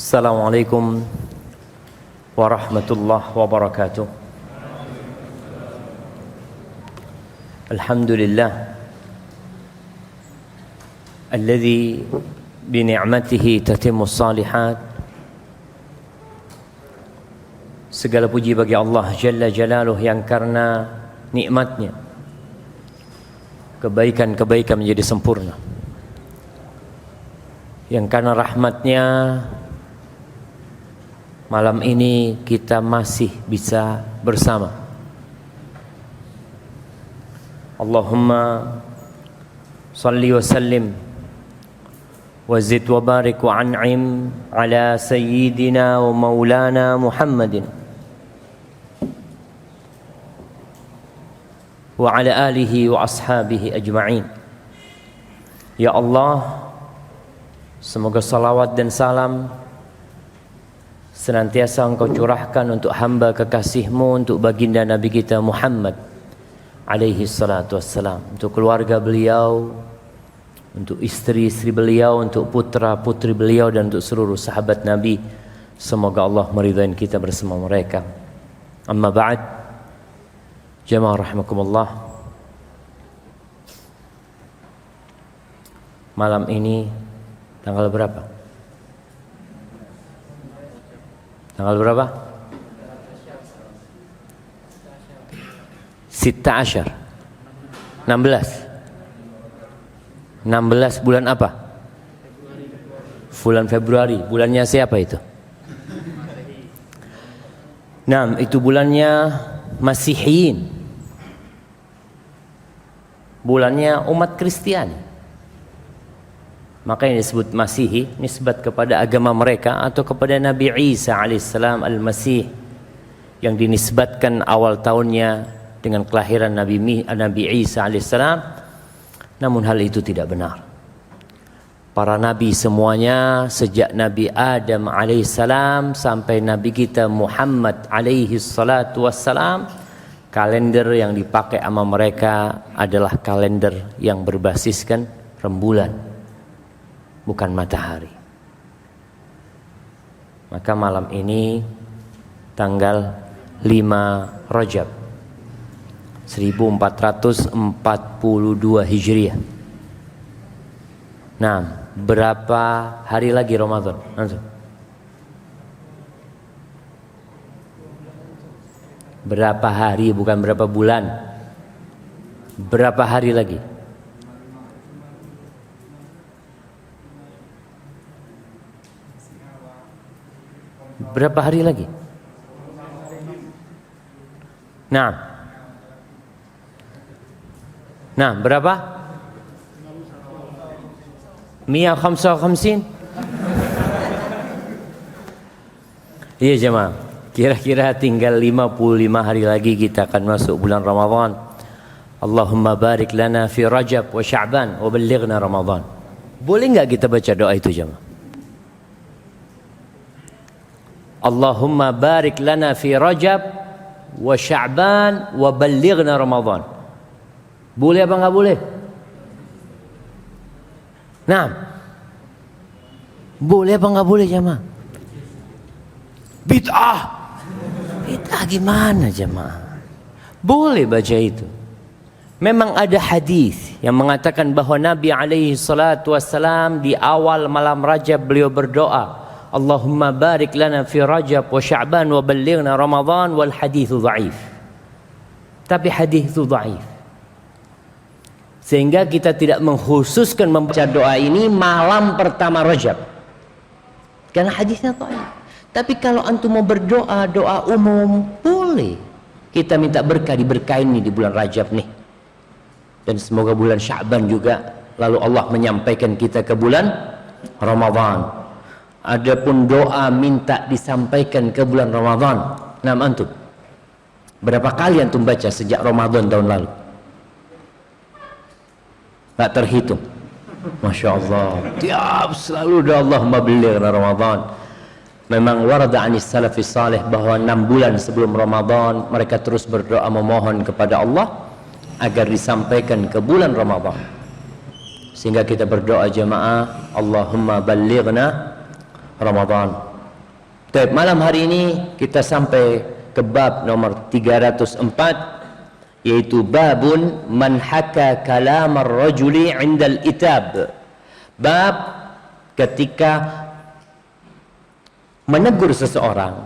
Assalamualaikum warahmatullahi wabarakatuh. Alhamdulillah alladzi bi ni'matihi tatimmus shalihat. Segala puji bagi Allah Jalla Jalaluh yang karena nikmatnya kebaikan-kebaikan menjadi sempurna, yang karena rahmatnya malam ini kita masih bisa bersama. Allahumma salli wa sallim wa zid wa barik wa an'im ala sayyidina wa maulana Muhammadin wa ala alihi wa ashabihi ajma'in. Ya Allah, semoga salawat dan salam senantiasa Engkau curahkan untuk hamba kekasih-Mu, untuk baginda Nabi kita Muhammad alaihi salatu wassalam, untuk keluarga beliau, untuk istri-istri beliau, untuk putra-putri beliau, dan untuk seluruh sahabat Nabi. Semoga Allah meridai kita bersama mereka. Amma ba'd, jamaah rahimakumullah. Malam ini tanggal berapa? Tanggal berapa? 16 bulan apa? Bulan Februari. Bulannya siapa itu? Nah, itu bulannya Masihiyin, bulannya umat Kristiani. Makanya disebut Masihi, nisbat kepada agama mereka atau kepada Nabi Isa alaihissalam al-Masih, yang dinisbatkan awal tahunnya dengan kelahiran Nabi Isa alaihissalam. Namun hal itu tidak benar. Para nabi semuanya, sejak Nabi Adam alaihissalam sampai Nabi kita Muhammad alaihi salatu wassalam, kalender yang dipakai sama mereka adalah kalender yang berbasiskan rembulan, bukan matahari. Maka malam ini tanggal 5 Rajab 1442 Hijriah. Nah, berapa hari lagi Ramadan? Berapa hari, bukan berapa bulan. Berapa hari lagi? Berapa hari lagi? Nah, berapa? 155. Iya jemaah, kira-kira tinggal 55 hari lagi kita akan masuk bulan Ramadan. Allahumma barik lana fi Rajab wa Sya'ban wa ballighna Ramadan. Boleh enggak kita baca doa itu jemaah? Allahumma barik lana fi Rajab wa Sya'ban wa ballighna Ramadan. Boleh apa enggak boleh? Nah, boleh apa enggak boleh jemaah? Bid'ah. Bid'ah gimana jemaah? Boleh baca itu. Memang ada hadis yang mengatakan bahwa Nabi alaihi salatu wassalam di awal malam Rajab beliau berdoa, Allahumma barik lana fi Rajab wa Sya'ban wa ballighna Ramadan, wal haditsu dhaif. Tapi hadis itu dhaif. Sehingga kita tidak mengkhususkan membaca doa ini malam pertama Rajab, karena hadisnya dhaif. Tapi kalau antum mau berdoa, doa umum boleh. Kita minta berkah, diberkahin nih di bulan Rajab nih. Dan semoga bulan Sya'ban juga, lalu Allah menyampaikan kita ke bulan Ramadan. Adapun doa minta disampaikan ke bulan Ramadan, nah antum berapa kali antum baca sejak Ramadan tahun lalu? Tak terhitung. Masya Allah, tiap selalu doa Allahumma ballighna Ramadan. Memang warada anis salafis salih bahwa 6 bulan sebelum Ramadan mereka terus berdoa memohon kepada Allah agar disampaikan ke bulan Ramadan. Sehingga kita berdoa jemaah, Allahumma ballighna Ramadan. Baik, malam hari ini kita sampai ke bab nomor 304, yaitu babun man haka kalam ar-rajuli 'inda al-itab. Bab ketika menegur seseorang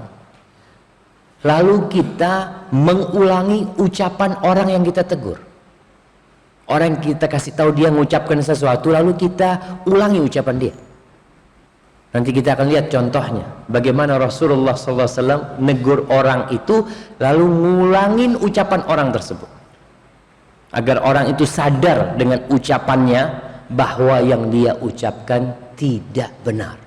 lalu kita mengulangi ucapan orang yang kita tegur. Orang yang kita kasih tahu dia mengucapkan sesuatu lalu kita ulangi ucapan dia. Nanti kita akan lihat contohnya bagaimana Rasulullah SAW negur orang itu lalu ngulangin ucapan orang tersebut agar orang itu sadar dengan ucapannya bahwa yang dia ucapkan tidak benar.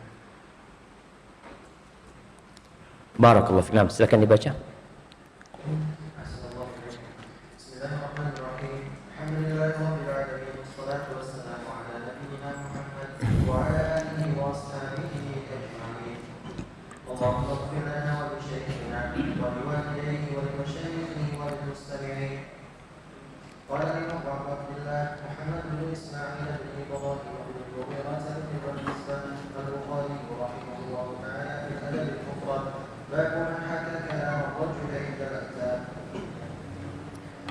Barakallahu fikum. Silakan dibaca. اللهم اغفر لنا ولشيخنا ولوالديه ولمشايخه وللمستمعين. قال الإمام أبو عبد الله محمد بن إسماعيل بن إبراهيم بن المغيرة بن الرزبان البخاري رحمه الله تعالى في الأدب المفرد باب من حكى كلام الرجل عند الأذان.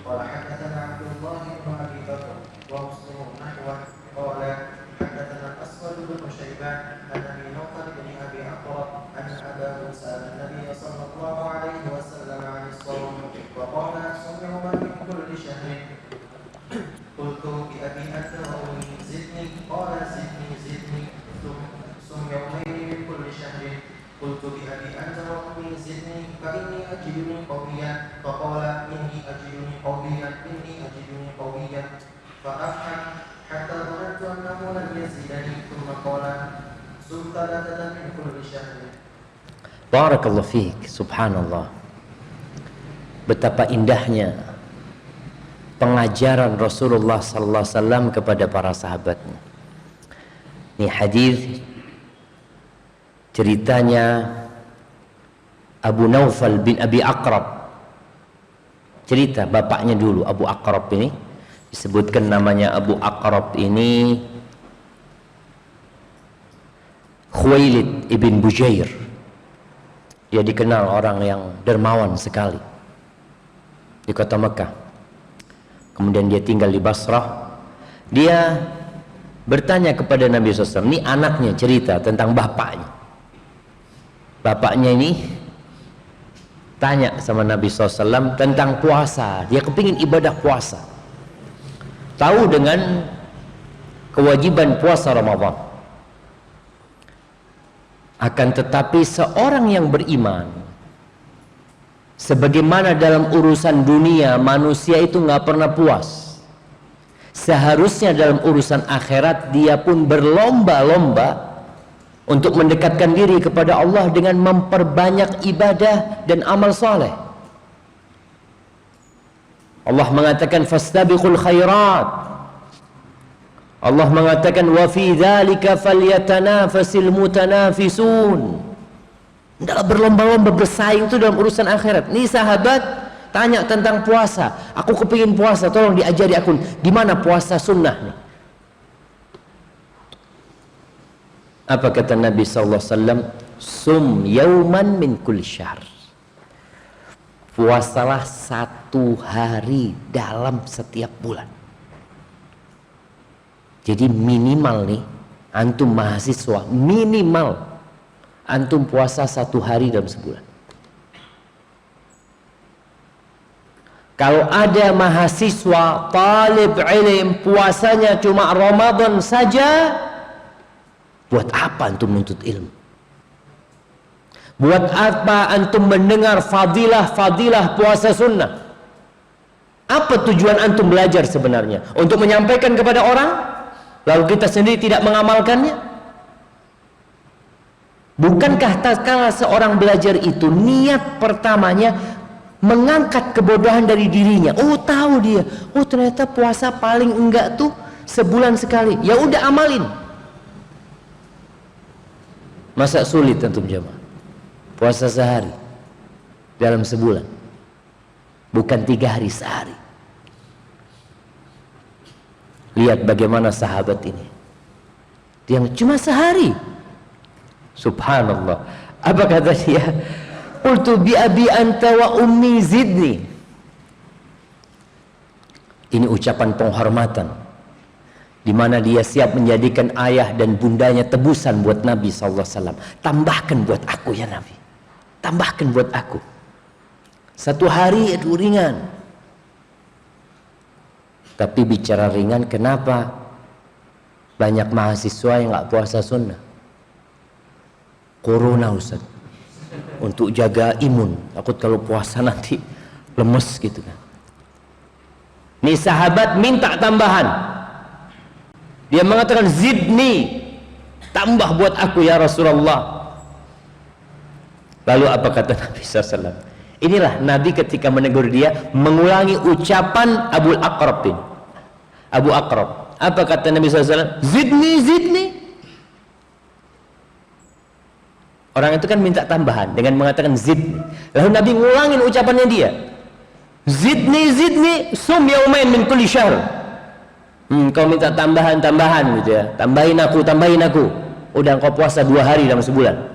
قال حدثنا عبد الله بن أبي بكر ومسلم نحوه قال حدثنا الأسود بن شيبان عن أبي نوفل بن أبي عقرب أن أباه سأل النبي صلى الله عليه وسلم عن الصوم وقال صم يوما من كل شهر. قلت بأبي أنت وأمي زدني قال زدني صم يومين من كل شهر. قلت بأبي أنت وأمي زدني فإني أجدني قويا فقال إني أجدني قويا فأفحم حتى ظننت أنه لم يزدني ثم قال صم 3 من كل شهر. Barakallahu fiik. Subhanallah, betapa indahnya pengajaran Rasulullah sallallahu alaihi wasallam kepada para sahabatnya. Ini hadis ceritanya Abu Naufal bin Abi Aqrab. Cerita bapaknya dulu, Abu Aqrab ini disebutkan namanya Abu Aqrab ini Khuwailid ibn Bujair. Dia dikenal orang yang dermawan sekali di kota Mekah. Kemudian dia tinggal di Basrah. Dia bertanya kepada Nabi SAW. Ini anaknya cerita tentang bapaknya. Bapaknya ini tanya sama Nabi SAW tentang puasa. Dia kepingin ibadah puasa. Tahu dengan kewajiban puasa Ramadan. Akan tetapi seorang yang beriman, sebagaimana dalam urusan dunia manusia itu nggak pernah puas, seharusnya dalam urusan akhirat dia pun berlomba-lomba untuk mendekatkan diri kepada Allah dengan memperbanyak ibadah dan amal soleh. Allah mengatakan fastabiqul khairat. Allah mengatakan wa fi dzalika falyatanafasil mutanafisun. Hendaklah berlomba-lomba bersaing itu dalam urusan akhirat. Nih sahabat tanya tentang puasa. Aku kepingin puasa, tolong diajari aku gimana puasa sunnah nih. Apa kata Nabi sallallahu alaihi wasallam? Sum yauman min kulli syahr. Puasalah 1 hari dalam setiap bulan. Jadi minimal nih, antum mahasiswa minimal antum puasa 1 hari dalam sebulan. Kalau ada mahasiswa talib ilm puasanya cuma Ramadan saja, buat apa antum menuntut ilmu? Buat apa antum mendengar fadilah puasa sunnah? Apa tujuan antum belajar sebenarnya? Untuk menyampaikan kepada orang? Lalu kita sendiri tidak mengamalkannya? Bukankah tatkala seorang belajar itu niat pertamanya mengangkat kebodohan dari dirinya? Oh tahu dia, oh ternyata puasa paling enggak tuh sebulan sekali. Ya udah amalin. Masa sulit antum jamaah? Puasa sehari dalam sebulan, bukan 3 hari sehari. Lihat bagaimana sahabat ini, yang cuma sehari. Subhanallah, Apa kata dia? Qultu bi abi anta wa ummi zidni. Ini ucapan penghormatan, di mana dia siap menjadikan ayah dan bundanya tebusan buat Nabi SAW. Tambahkan buat aku ya Nabi, tambahkan buat aku. 1 hari itu ringan. Tapi bicara ringan, kenapa banyak mahasiswa yang nggak puasa sunnah? Corona Ustaz, untuk jaga imun, takut kalau puasa nanti lemes gitu kan. Nih sahabat minta tambahan, dia mengatakan zidni, tambah buat aku ya Rasulullah. Lalu apa kata Nabi SAW? Inilah Nabi ketika menegur dia mengulangi ucapan Abu Aqrab ini. Abu Aqrab, apa kata Nabi SAW? Zidni, zidni. Orang itu kan minta tambahan dengan mengatakan zidni. Lalu Nabi ngulangin ucapannya dia. Zidni, zidni, sum yaumain min kulli syahr. Kau minta tambahan gitu ya. Tambahin aku. Udah kau puasa 2 hari dalam sebulan.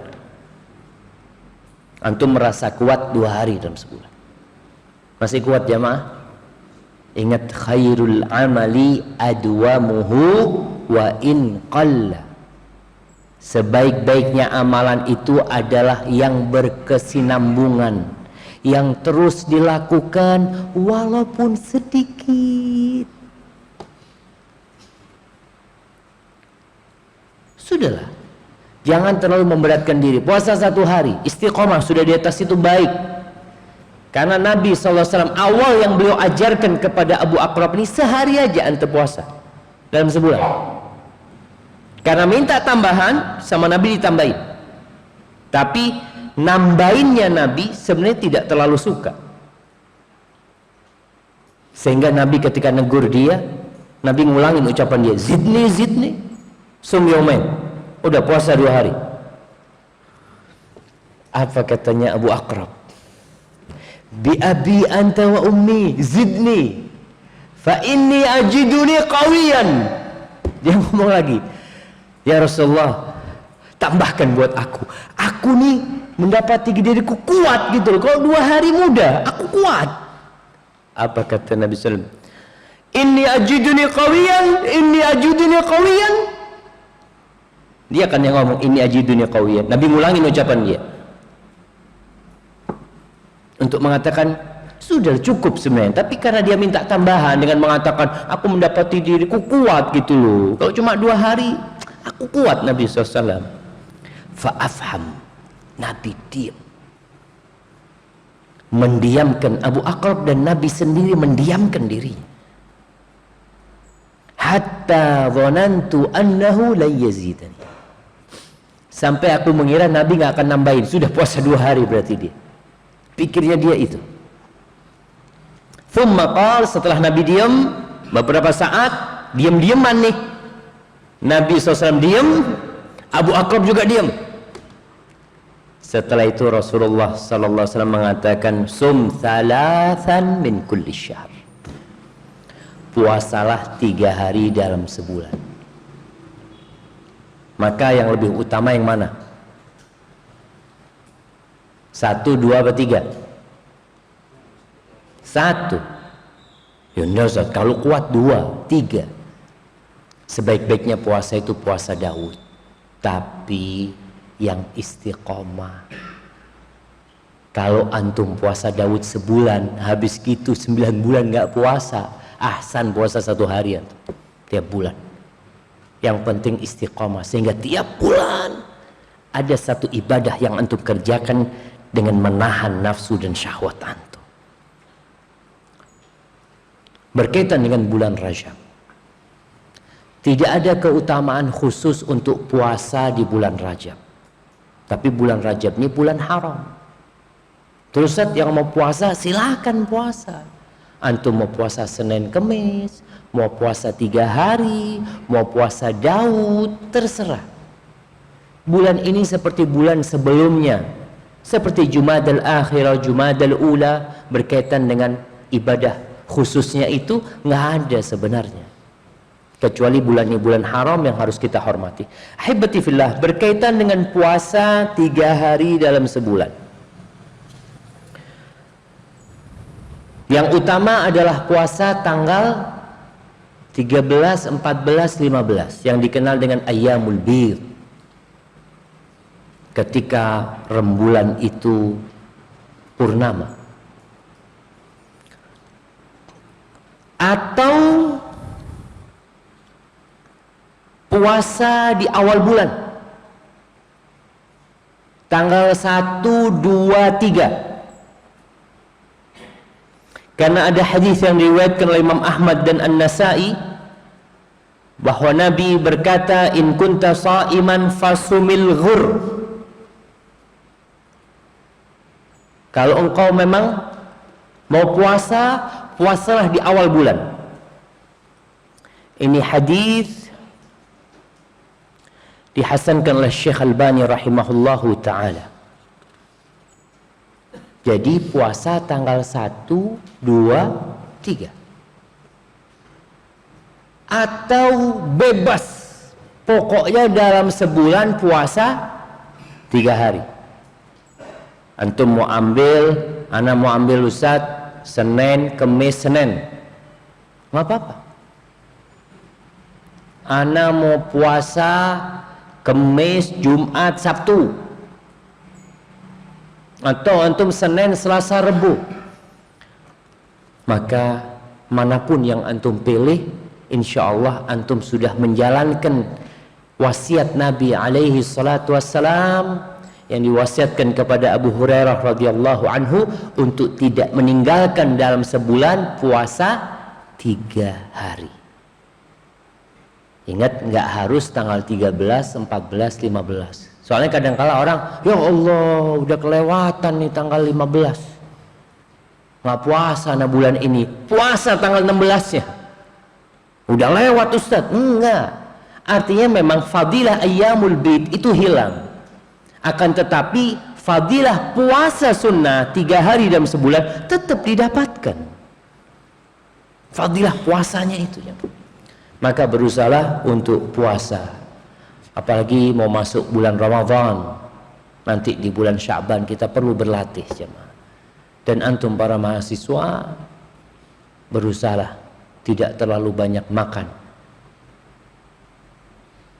Antum merasa kuat 2 hari dalam sebulan. Masih kuat jamaah? Ingat, khairul amali adwamuhu wa in qalla. Sebaik-baiknya amalan itu adalah yang berkesinambungan, yang terus dilakukan walaupun sedikit. Sudahlah, jangan terlalu memberatkan diri. Puasa 1 hari, istiqomah sudah di atas itu baik. Karena Nabi SAW awal yang beliau ajarkan kepada Abu Aqrab ini, sehari aja ente puasa dalam sebulan. Karena minta tambahan sama Nabi ditambahin. Tapi nambahinnya Nabi sebenarnya tidak terlalu suka. Sehingga Nabi ketika negur dia, Nabi ngulangin ucapan dia, zidni, zidni, sum yaumain. Udah puasa 2 hari. Apa katanya Abu Aqrab? Bi abi anta wa ummi zidni fa inni ajiduni qawiyan. Dia ngomong lagi, ya Rasulullah, tambahkan buat aku. Aku nih mendapati diriku kuat gitu loh. Kalau 2 hari muda, aku kuat. Apa kata Nabi SAW? Inni ajiduni qawiyan. Dia kan yang ngomong inni ajiduni qawiyan. Nabi ngulangin ucapan dia untuk mengatakan sudah cukup sebenarnya. Tapi karena dia minta tambahan dengan mengatakan aku mendapati diriku kuat gitu loh. Kalau cuma 2 hari aku kuat, Nabi SAW. Fa'afham, Nabi diam, mendiamkan Abu Aqrab, dan Nabi sendiri mendiamkan dirinya. Hatta dhanantu annahu la yazidani, sampai aku mengira Nabi nggak akan nambahin. Sudah puasa 2 hari berarti dia. Pikirnya dia itu. Thumma qala, setelah Nabi diam beberapa saat, diam-diaman nih, Nabi SAW diam, Abu Aqrab juga diam. Setelah itu Rasulullah SAW mengatakan, sum thalathan min kulli syahr. Puasalah 3 hari dalam sebulan. Maka yang lebih utama yang mana? 1, 2, atau 3? 1. Ya Ustaz, kalau kuat 2, 3. Sebaik-baiknya puasa itu puasa Daud, tapi yang istiqomah. Kalau antum puasa Daud sebulan, habis gitu 9 bulan nggak puasa, ahsan puasa 1 hari antum tiap bulan. Yang penting istiqomah, sehingga tiap bulan ada satu ibadah yang antum kerjakan dengan menahan nafsu dan syahwat antum. Berkaitan dengan bulan Rajab, tidak ada keutamaan khusus untuk puasa di bulan Rajab. Tapi bulan Rajab ini bulan haram. Terus yang mau puasa silakan puasa. Antum mau puasa Senin Kemis, mau puasa 3 hari, mau puasa Daud, terserah. Bulan ini seperti bulan sebelumnya, seperti Jumadal Akhirah, Jumadal Ula, berkaitan dengan ibadah khususnya itu nggak ada sebenarnya. kecuali bulan ini bulan haram yang harus kita hormati. Ahibati fillah, berkaitan dengan puasa 3 hari dalam sebulan. Yang utama adalah puasa tanggal 13, 14, 15 yang dikenal dengan Ayyamul Bid. Ketika rembulan itu purnama. Atau puasa di awal bulan tanggal 1, 2, 3, karena ada hadis yang diriwayatkan oleh Imam Ahmad dan An-Nasai bahwa Nabi berkata, in kunta sha'iman fasumil ghur, kalau engkau memang mau puasa, puasalah di awal bulan. Ini hadis dihasankan oleh Syekh Albani rahimahullahu ta'ala. Jadi puasa tanggal 1, 2, 3. Atau bebas, pokoknya dalam sebulan puasa 3 hari. Antum mau ambil, ana mau ambil Ustaz, Senin, Kemis, Senin, nggak apa-apa. Ana mau puasa Kemis, Jumat, Sabtu, atau antum Senin, Selasa, Rebu. Maka manapun yang antum pilih, insya Allah antum sudah menjalankan wasiat Nabi alaihi salatu wassalam yang diwasiatkan kepada Abu Hurairah radhiyallahu anhu untuk tidak meninggalkan dalam sebulan puasa 3 hari. Ingat, nggak harus tanggal 13, 14, 15. Soalnya kadang-kala orang, ya Allah udah kelewatan nih tanggal 15, nggak puasa nah bulan ini, puasa tanggal 16 nya udah lewat Ustadz. Enggak, artinya memang fadilah Ayyamul Bid itu hilang. Akan tetapi fadilah puasa sunnah 3 hari dalam sebulan tetap didapatkan. Fadilah puasanya itu ya. Maka berusahalah untuk puasa, apalagi mau masuk bulan Ramadan, nanti di bulan Sya'ban kita perlu berlatih jemaah. Dan antum para mahasiswa berusahalah tidak terlalu banyak makan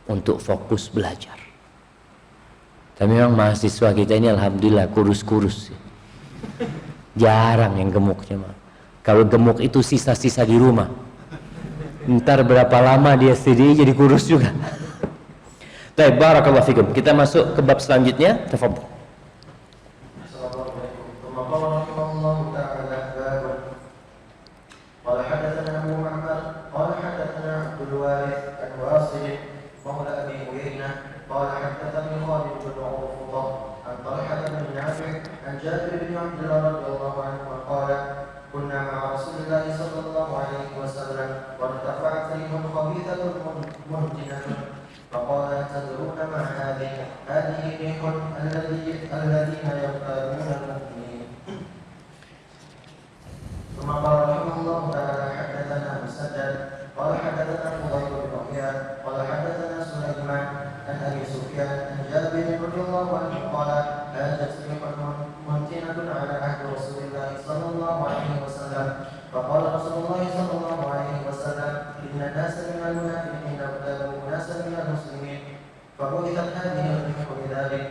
untuk fokus belajar. Tapi memang mahasiswa kita ini alhamdulillah kurus-kurus, jarang yang gemuk jemaah. Kalau gemuk itu sisa-sisa di rumah, ntar berapa lama dia sendiri jadi kurus juga. Baik, barakallahu fikum. Kita masuk ke bab selanjutnya. Tafadhol. فقال تدرون ما هذه ريح الذين يغتابون المؤمنين. ثم قال رحمه الله تعالى حدثنا مسدد قال حدثنا فضيل بن عياض قال حدثنا سليمان عن ابي سفيان عن جابر رضي الله عنه قال هاجت ريح منتنة على عهد رسول الله صلى الله عليه وسلم فقال رسول الله صلى الله عليه وسلم ان الناس من المنافقين اغتابوا ناسا من المسلمين فبعثت هذه الريح بذلك.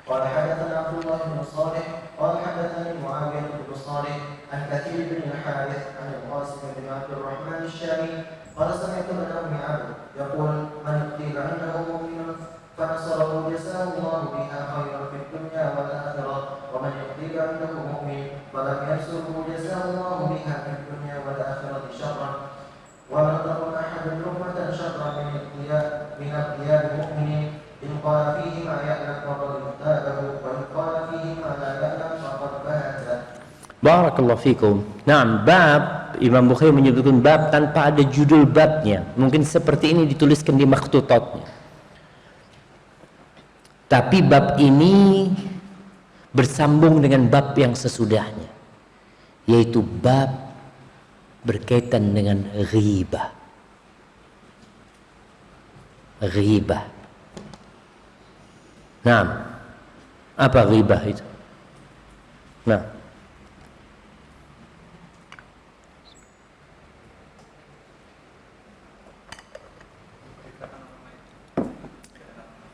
قال حدثنا عبد الله بن صالح قال حدثني معاويه بن صالح عن كثير بن الحارث عن القاسم بن عبد الرحمن الشامي قال سمعت من ام عبد يقول من قيل عنه مؤمن فنصره جزاه الله بها خيرا في الدنيا والاخره ومن يقتل عنه مؤمن فلم ينصره جزاه الله بها في الدنيا والاخره شرا ولم تكن احد لقمه شرا من اغتياب مؤمن ان قال فيه ما يعلم فقد اغتابه وان قال فيه ما لا يعلم فقد بهته. Barakallahu fikum. Nah, bab Imam Bukhari menyebutkan bab tanpa ada judul babnya. Mungkin seperti ini dituliskan di makhtutatnya. Tapi bab ini bersambung dengan bab yang sesudahnya, yaitu bab berkaitan dengan ghibah. ghibah. Nah, apa ghibah itu? Nah,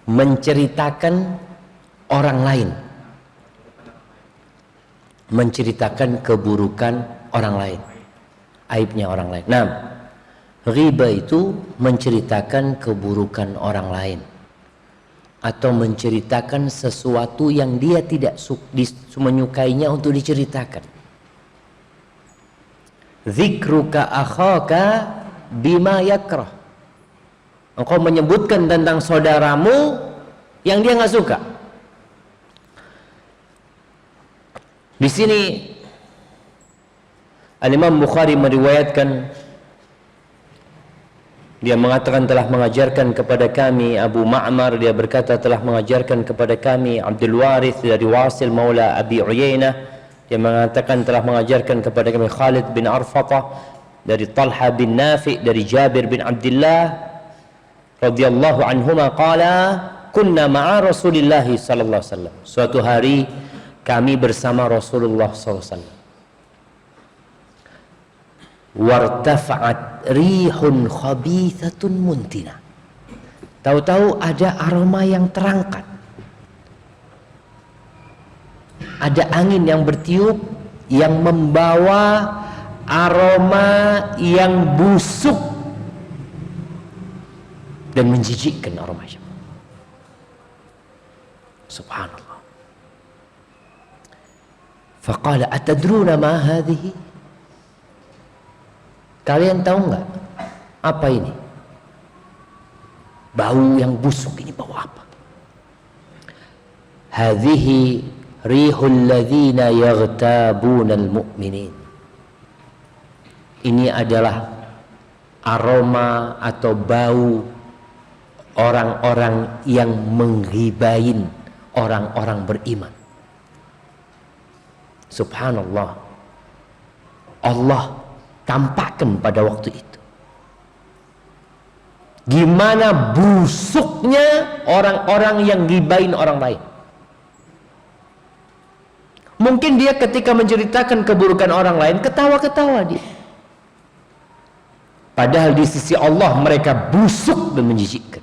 menceritakan orang lain, menceritakan keburukan orang lain, aibnya orang lain. Nah, ghibah itu menceritakan keburukan orang lain atau menceritakan sesuatu yang dia tidak menyukainya untuk diceritakan. Dzikruka akhaka bima yakrah. Engkau menyebutkan tentang saudaramu yang dia nggak suka. Di sini Al-Imam Bukhari meriwayatkan, dia mengatakan telah mengajarkan kepada kami Abu Ma'mar, dia berkata telah mengajarkan kepada kami Abdul Warith dari Wasil Maula Abi Uyainah, dia mengatakan telah mengajarkan kepada kami Khalid bin Arfatah dari Talha bin Nafi dari Jabir bin Abdullah radhiyallahu anhuma qala kunna ma'a Rasulillah sallallahu alaihi wasallam. Suatu hari kami bersama Rasulullah sallallahu alaihi wasallam. Wartafa'at rihun khabithatun muntina. Tahu-tahu ada aroma yang terangkat. Ada angin yang bertiup yang membawa aroma yang busuk dan menjijikkan aroma itu. Subhanallah. Faqala atadruna ma hadhihi? Kalian tahu nggak apa ini? Bau yang busuk ini bau apa? Hadhihi rihul ladzina yaghtabuna almu'minin. Ini adalah aroma atau bau orang-orang yang menghibain orang-orang beriman. Subhanallah. Allah tampakkan pada waktu itu gimana busuknya orang-orang yang ghibain orang lain. Mungkin dia ketika menceritakan keburukan orang lain ketawa-ketawa dia, padahal di sisi Allah mereka busuk dan menjijikkan.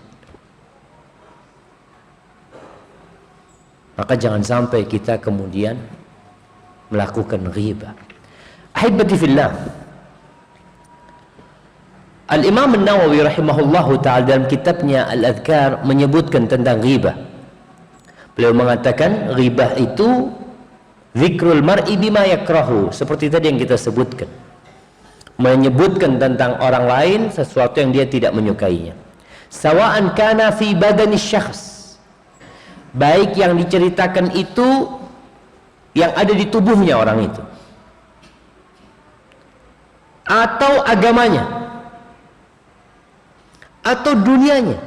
Maka jangan sampai kita kemudian melakukan ghibah. Ahibati fillah, Al-Imam An-Nawawi rahimahullahu ta'ala dalam kitabnya Al-Adhkar menyebutkan tentang ghibah. Beliau mengatakan ghibah itu zikrul mar'i bima yakrahu, seperti tadi yang kita sebutkan, menyebutkan tentang orang lain sesuatu yang dia tidak menyukainya. Sawa'an kana fi badani syakhs, baik yang diceritakan itu yang ada di tubuhnya orang itu, atau agamanya, atau dunianya,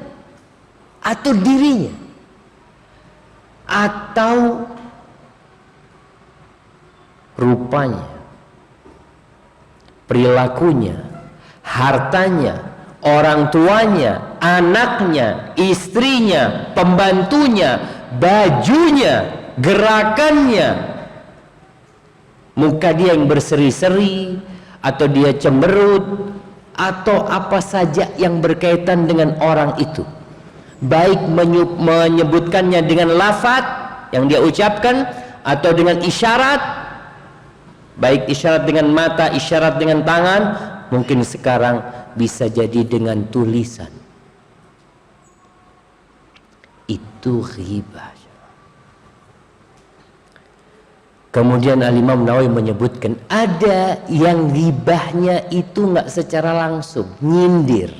atau dirinya, atau rupanya, perilakunya, hartanya, orang tuanya, anaknya, istrinya, pembantunya, bajunya, gerakannya, muka dia yang berseri-seri, atau dia cemberut, atau apa saja yang berkaitan dengan orang itu, baik menyebutkannya dengan lafaz yang dia ucapkan atau dengan isyarat, baik isyarat dengan mata, isyarat dengan tangan, mungkin sekarang bisa jadi dengan tulisan. Itu ghibah. Kemudian Al-Imam Nawawi menyebutkan ada yang ghibahnya itu nggak secara langsung, nyindir.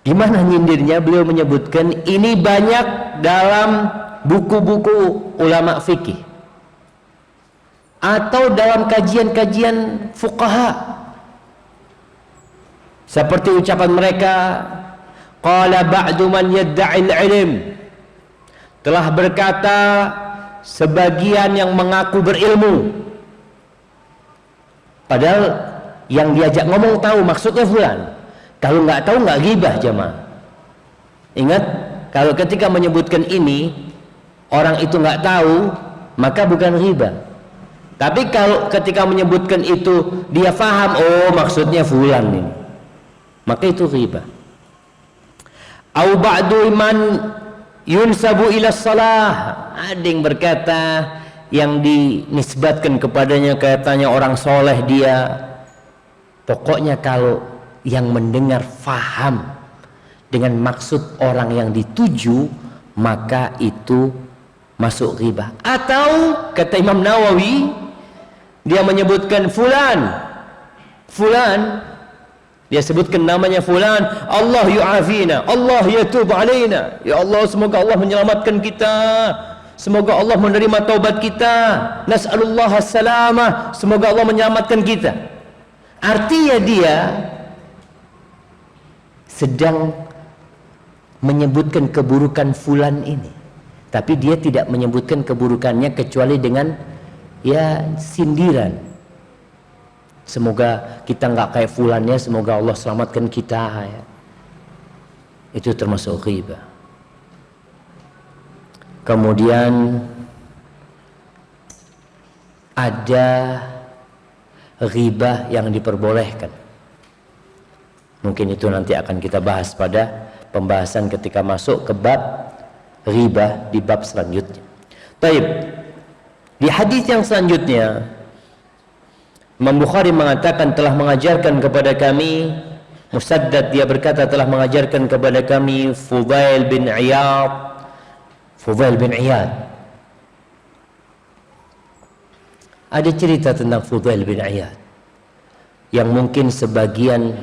Gimana nyindirnya? Beliau menyebutkan ini banyak dalam buku-buku ulama fikih atau dalam kajian-kajian fuqaha, seperti ucapan mereka, qala ba'du man yadda'il ilm, telah berkata sebagian yang mengaku berilmu, padahal yang diajak ngomong tahu maksudnya fulan, Kalau nggak tahu nggak ghibah jemaah. Ingat, kalau ketika menyebutkan ini orang itu nggak tahu, maka bukan ghibah. Tapi kalau ketika menyebutkan itu dia faham, oh maksudnya fulan ini, maka itu ghibah. Au ba'du man yunsabu ila salah. Ada yang berkata yang dinisbatkan kepadanya katanya orang soleh dia. Pokoknya kalau yang mendengar faham dengan maksud orang yang dituju, maka itu masuk ghibah. Atau kata Imam Nawawi, dia menyebutkan fulan, dia sebutkan namanya fulan, Allah yu'afina, Allah yatub alaina, ya Allah semoga Allah menyelamatkan kita, semoga Allah menerima taubat kita, nas'alullah as-salamah, semoga Allah menyelamatkan kita. Artinya dia sedang menyebutkan keburukan fulan ini, tapi dia tidak menyebutkan keburukannya kecuali dengan ya sindiran. Semoga kita nggak kayak fulannya, semoga Allah selamatkan kita ya. Itu termasuk ghibah. Kemudian ada ghibah yang diperbolehkan. Mungkin itu nanti akan kita bahas pada pembahasan ketika masuk ke bab ghibah di bab selanjutnya. Baik. Di hadis yang selanjutnya Imam Bukhari mengatakan telah mengajarkan kepada kami, Musaddad dia berkata telah mengajarkan kepada kami Fudail bin Iyad. Ada cerita tentang Fudail bin Iyad yang mungkin sebagian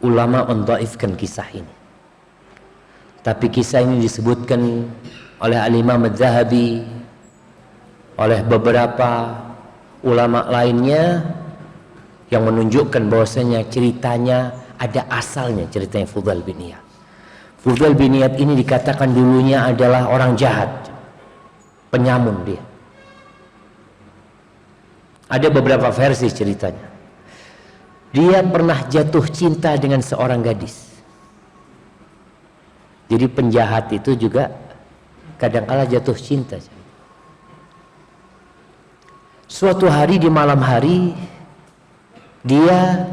ulama mendhaifkan kisah ini. Tapi kisah ini disebutkan oleh Al-Imam Az-Zahabi, oleh beberapa ulama lainnya yang menunjukkan bahwasanya ceritanya ada asalnya, ceritanya Fudail bin Iyad. Fudail bin Iyad ini dikatakan dulunya adalah orang jahat, penyamun dia. Ada beberapa versi ceritanya. Dia pernah jatuh cinta dengan seorang gadis. Jadi penjahat itu juga kadang-kala jatuh cinta. Suatu hari di malam hari dia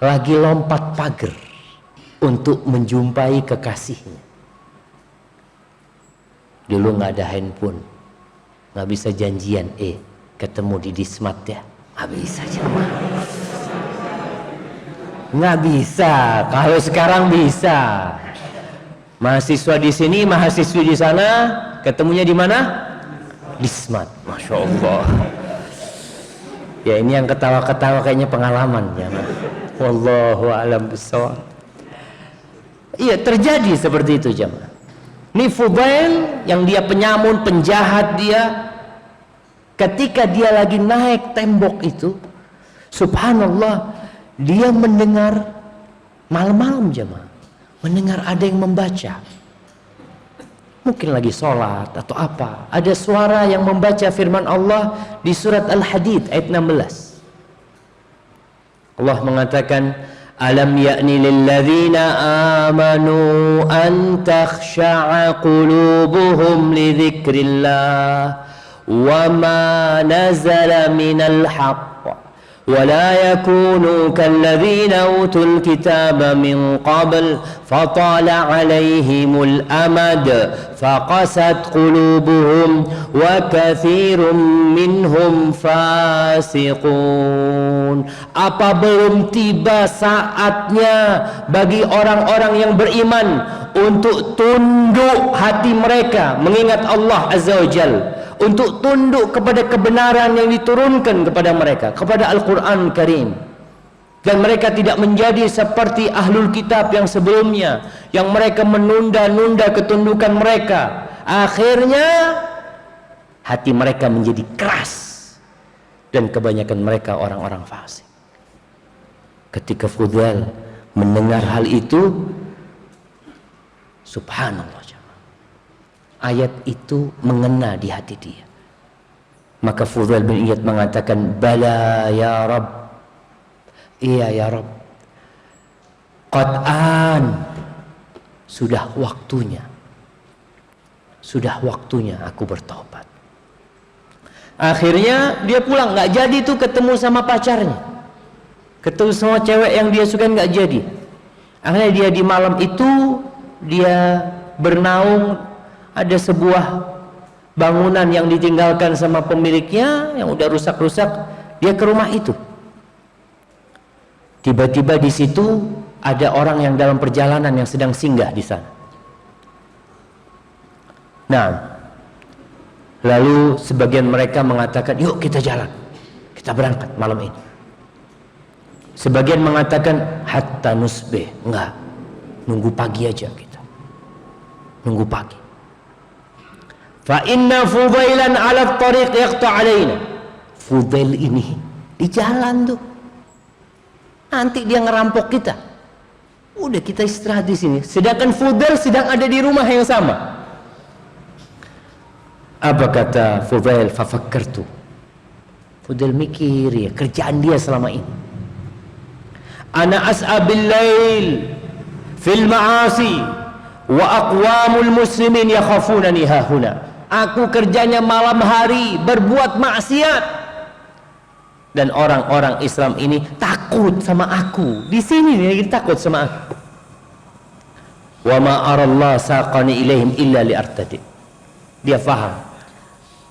lagi lompat pagar untuk menjumpai kekasihnya. Dulu nggak ada handphone, nggak bisa janjian, ketemu di Dismat ya, nggak bisa cuma. Nggak bisa. Kalau sekarang bisa. Mahasiswa di sini, mahasiswi di sana, ketemunya di mana? Dismat. Masya Allah. Ya ini yang ketawa-ketawa kayaknya pengalaman ya. Wallahu a'lam bishawab. Iya terjadi seperti itu jemaah. Ini Fudail yang dia penyamun, penjahat dia, ketika dia lagi naik tembok itu, subhanallah, dia mendengar malam-malam jemaah, mendengar ada yang membaca. Mungkin lagi sholat atau apa, ada suara yang membaca firman Allah di surat Al-Hadid ayat 16. Allah mengatakan, alam ya'ni lilladzina amanu an takhsha'a qulubuhum li dzikrillah wa ma nazala minal haqq ولا يكونوا كالذين أوتوا الكتاب من قبل فطال عليهم الأمد فقست قلوبهم وكثير منهم فاسقون. Apa belum tiba saatnya bagi orang-orang yang beriman untuk tunduk hati mereka mengingat Allah Azza wa Jalla, untuk tunduk kepada kebenaran yang diturunkan kepada mereka, kepada Al-Quran Karim. Dan mereka tidak menjadi seperti ahlul kitab yang sebelumnya, yang mereka menunda-nunda ketundukan mereka. Akhirnya hati mereka menjadi keras, dan kebanyakan mereka orang-orang fasik. Ketika Fudail mendengar hal itu, subhanallah, ayat itu mengena di hati dia. Maka Fudail bin Iyad mengatakan, bala ya Rabb, iya ya Rabb, Qad'an, sudah waktunya aku bertobat. Akhirnya dia pulang, nggak jadi tuh ketemu sama pacarnya, ketemu sama cewek yang dia suka, nggak jadi. Akhirnya dia di malam itu dia bernaung, ada sebuah bangunan yang ditinggalkan sama pemiliknya yang udah rusak-rusak, dia ke rumah itu. Tiba-tiba di situ ada orang yang dalam perjalanan yang sedang singgah di sana. Nah, lalu sebagian mereka mengatakan, yuk kita jalan, kita berangkat malam ini. Sebagian mengatakan hatta nusbih, enggak, nunggu pagi aja kita, nunggu pagi. Fa inna Fudailan ala tariq yaqta alaina. Fudail ini di jalan tuh, nanti dia ngerampok kita. Udah kita istirahat di sini. Sedangkan Fudail sedang ada di rumah yang sama. Apa kata Fudail? Fafakkartu. Fudail mikir ya, kerjaan dia selama ini. Ana as'abil lail fil ma'asi wa aqwamul muslimin yakhafunani hahuna. Aku kerjanya malam hari berbuat maksiat dan orang-orang Islam ini takut sama aku. Di sini dia takut sama aku. Wa ma arallah saqani ilaihim illa liartadi. Dia faham,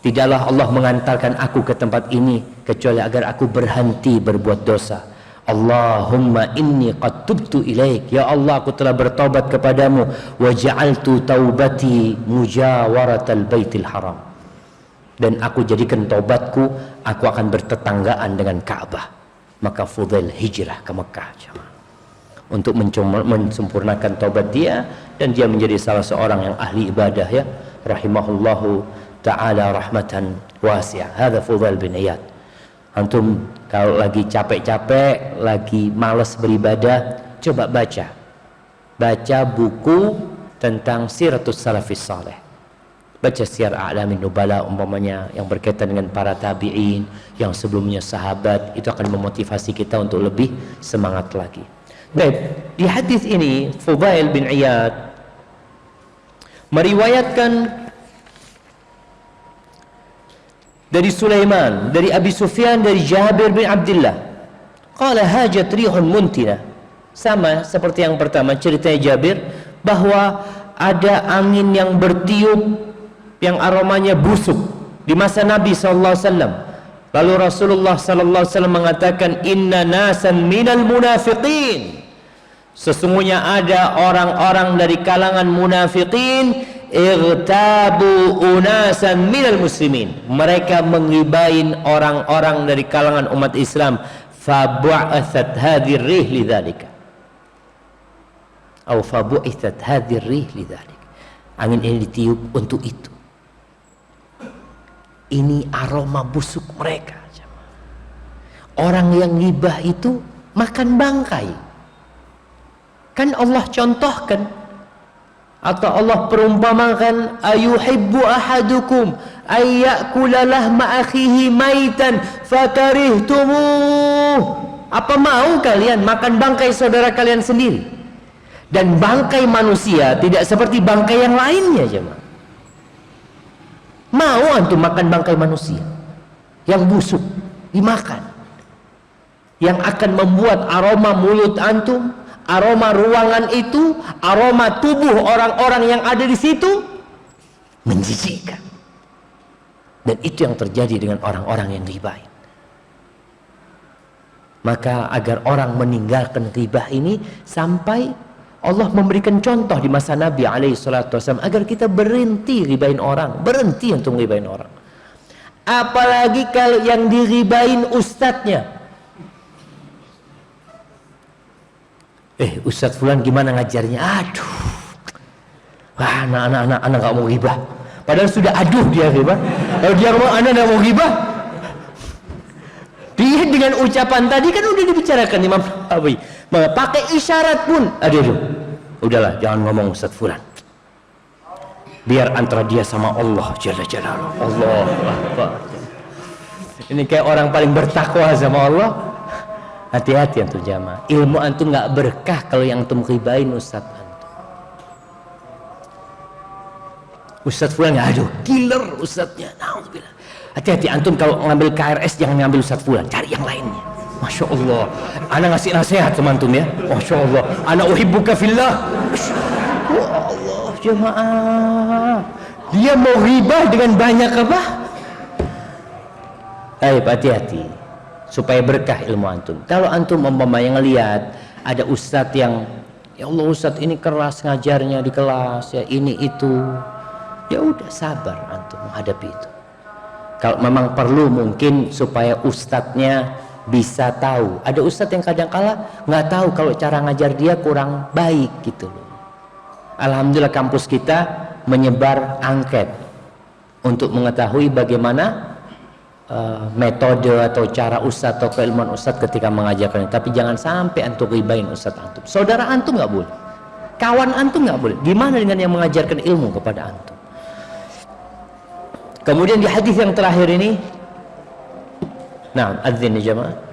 tidaklah Allah mengantarkan aku ke tempat ini kecuali agar aku berhenti berbuat dosa. Allahumma inni qad tubtu ilaik, ya Allah aku telah bertaubat kepadamu, wa ja'altu taubati mujawaratal baitil haram, dan aku jadikan taubatku aku akan bertetanggaan dengan Ka'bah. Maka Fudail hijrah ke Mekah untuk mensempurnakan taubat dia, dan dia menjadi salah seorang yang ahli ibadah ya, rahimahullahu ta'ala rahmatan wasi'ah. Hadza Fudail bin Iyad. Antum kalau lagi capek-capek, lagi malas beribadah, coba baca buku tentang Siratus Salafis Saleh. Baca Syiar A'lamin Nubala umpamanya yang berkaitan dengan para tabi'in yang sebelumnya sahabat, itu akan memotivasi kita untuk lebih semangat lagi. Baik, di hadis ini Fudail bin Iyad meriwayatkan dari Sulaiman, dari Abi Sufyan, dari Jabir bin Abdullah. Qala hajat rihun muntina. Sama seperti yang pertama ceritanya Jabir, bahwa ada angin yang bertiup yang aromanya busuk di masa Nabi SAW. Lalu Rasulullah SAW mengatakan, inna nasan minal munafiqin. Sesungguhnya ada orang-orang dari kalangan munafiqin, irtabu unasan minal muslimin. Mereka menghibain orang-orang dari kalangan umat Islam. Fabu'athat hadhir rih lidzalika. Atau fabu'athat hadhir rih lidzalika. Angin ini ditiup untuk itu. Ini aroma busuk mereka. Orang yang ghibah itu makan bangkai. Kan Allah contohkan, atau Allah perumpamakan, ayuhibbu ahadukum ayyakula lahma akhihi maitan fakarihtumuh. Apa mau kalian makan bangkai saudara kalian sendiri? Dan bangkai manusia tidak seperti bangkai yang lainnya, jemaah. Mau antum makan bangkai manusia yang busuk dimakan, yang akan membuat aroma mulut antum, aroma ruangan itu, aroma tubuh orang-orang yang ada di situ menjijikkan. Dan itu yang terjadi dengan orang-orang yang ghibah. Maka agar orang meninggalkan ghibah ini, sampai Allah memberikan contoh di masa Nabi SAW agar kita berhenti ghibahin orang, berhenti untuk ghibahin orang. Apalagi kalau yang dighibahin ustadznya. Ustadz Fulan gimana ngajarnya? Aduh, wah, anak nggak mau ghibah. Padahal sudah aduh dia ghibah. Kalau dia ngomong anak nggak mau ghibah, dia dengan ucapan tadi kan udah dibicarakan Imam Nawawi. Pakai isyarat pun, aduh, udahlah jangan ngomong Ustadz Fulan. Biar antara dia sama Allah Jalla Jalaluhu. Allah Akbar. Ini kayak orang paling bertakwa sama Allah. Hati-hati antum jamaah. Ilmu antum nggak berkah kalau yang antum ghibain ustaz antum. Ustaz fulan, aduh killer ustaznya. Nauzubillah. Hati-hati antum kalau ngambil KRS jangan ngambil ustaz fulan, cari yang lainnya. Masya Allah. Ana ngasih nasihat sama antum ya. Masya Allah. Ana uhibbuka fillah. Wah Allah jemaah. Dia mau ghibah dengan banyak apa? Ayo hati-hati supaya berkah ilmu antum. Kalau antum umpamanya ngelihat ada ustadz yang ya Allah ustadz ini keras ngajarnya di kelas ya ini itu, ya udah sabar antum menghadapi itu. Kalau memang perlu mungkin supaya ustadznya bisa tahu. Ada ustadz yang kadang-kala nggak tahu kalau cara ngajar dia kurang baik gitu loh. Alhamdulillah kampus kita menyebar angket untuk mengetahui bagaimana metode atau cara ustadz atau keilmuan ustadz ketika mengajarkan. Tapi jangan sampai antum ribain ustadz antum. Saudara antum nggak boleh, kawan antum nggak boleh. Gimana dengan yang mengajarkan ilmu kepada antum? Kemudian di hadis yang terakhir ini, nah adzin ya jamaah.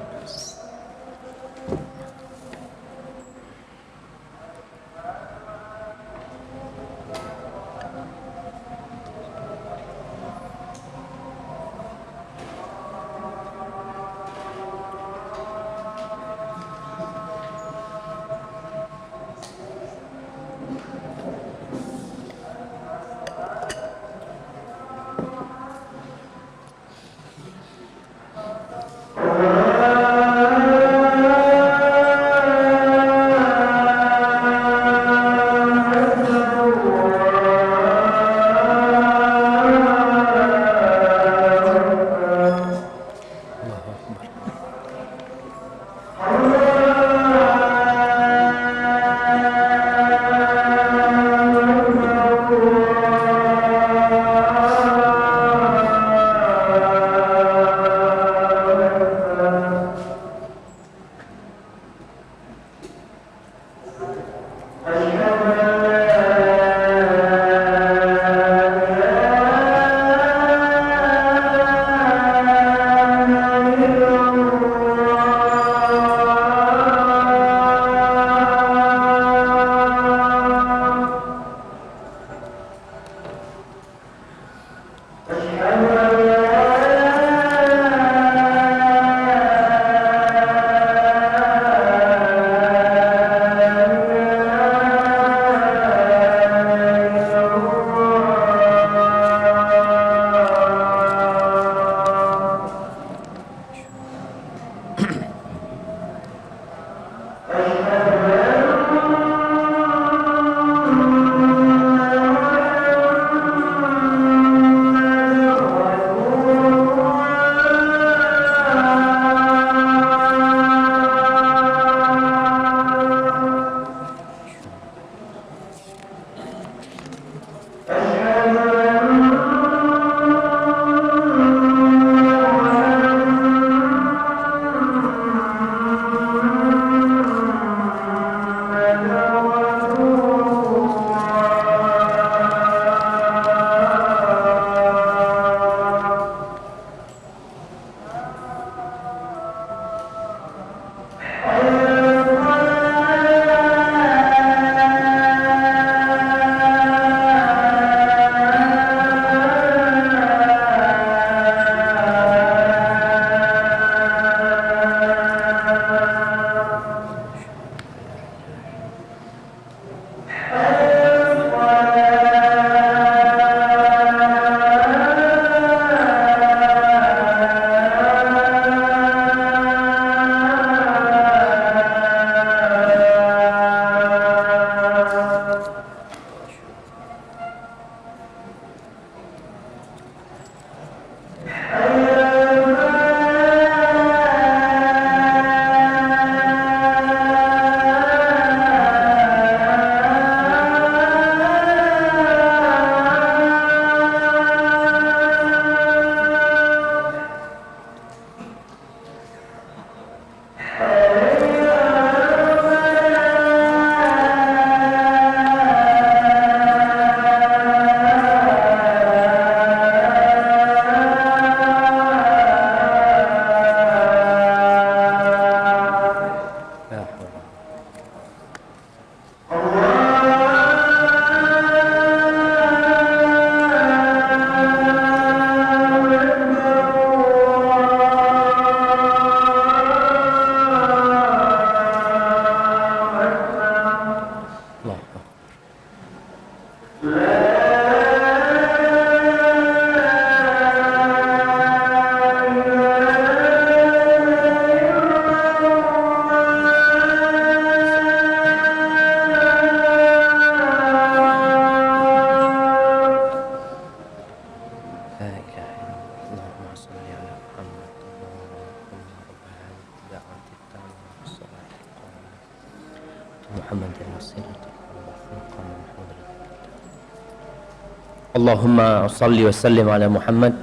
Allahumma salli wa sallim ala Muhammad.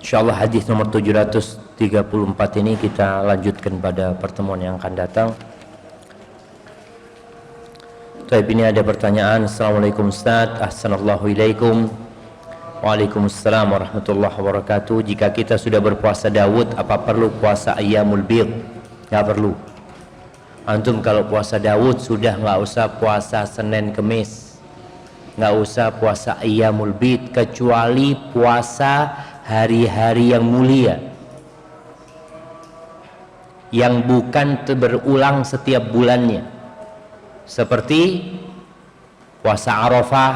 Insyaallah hadis nomor 734 ini kita lanjutkan pada pertemuan yang akan datang. Baik, ini ada pertanyaan. Assalamualaikum Ustaz. Ahsanallahu ilaikum. Waalaikumsalam warahmatullahi wabarakatuh. Jika kita sudah berpuasa Daud, apa perlu puasa Ayyamul Bid? Nggak perlu. Antum kalau puasa Daud sudah nggak usah puasa Senin Kemis, nggak usah puasa Ayyamul Bid, kecuali puasa hari-hari yang mulia yang bukan berulang setiap bulannya, seperti puasa Arafah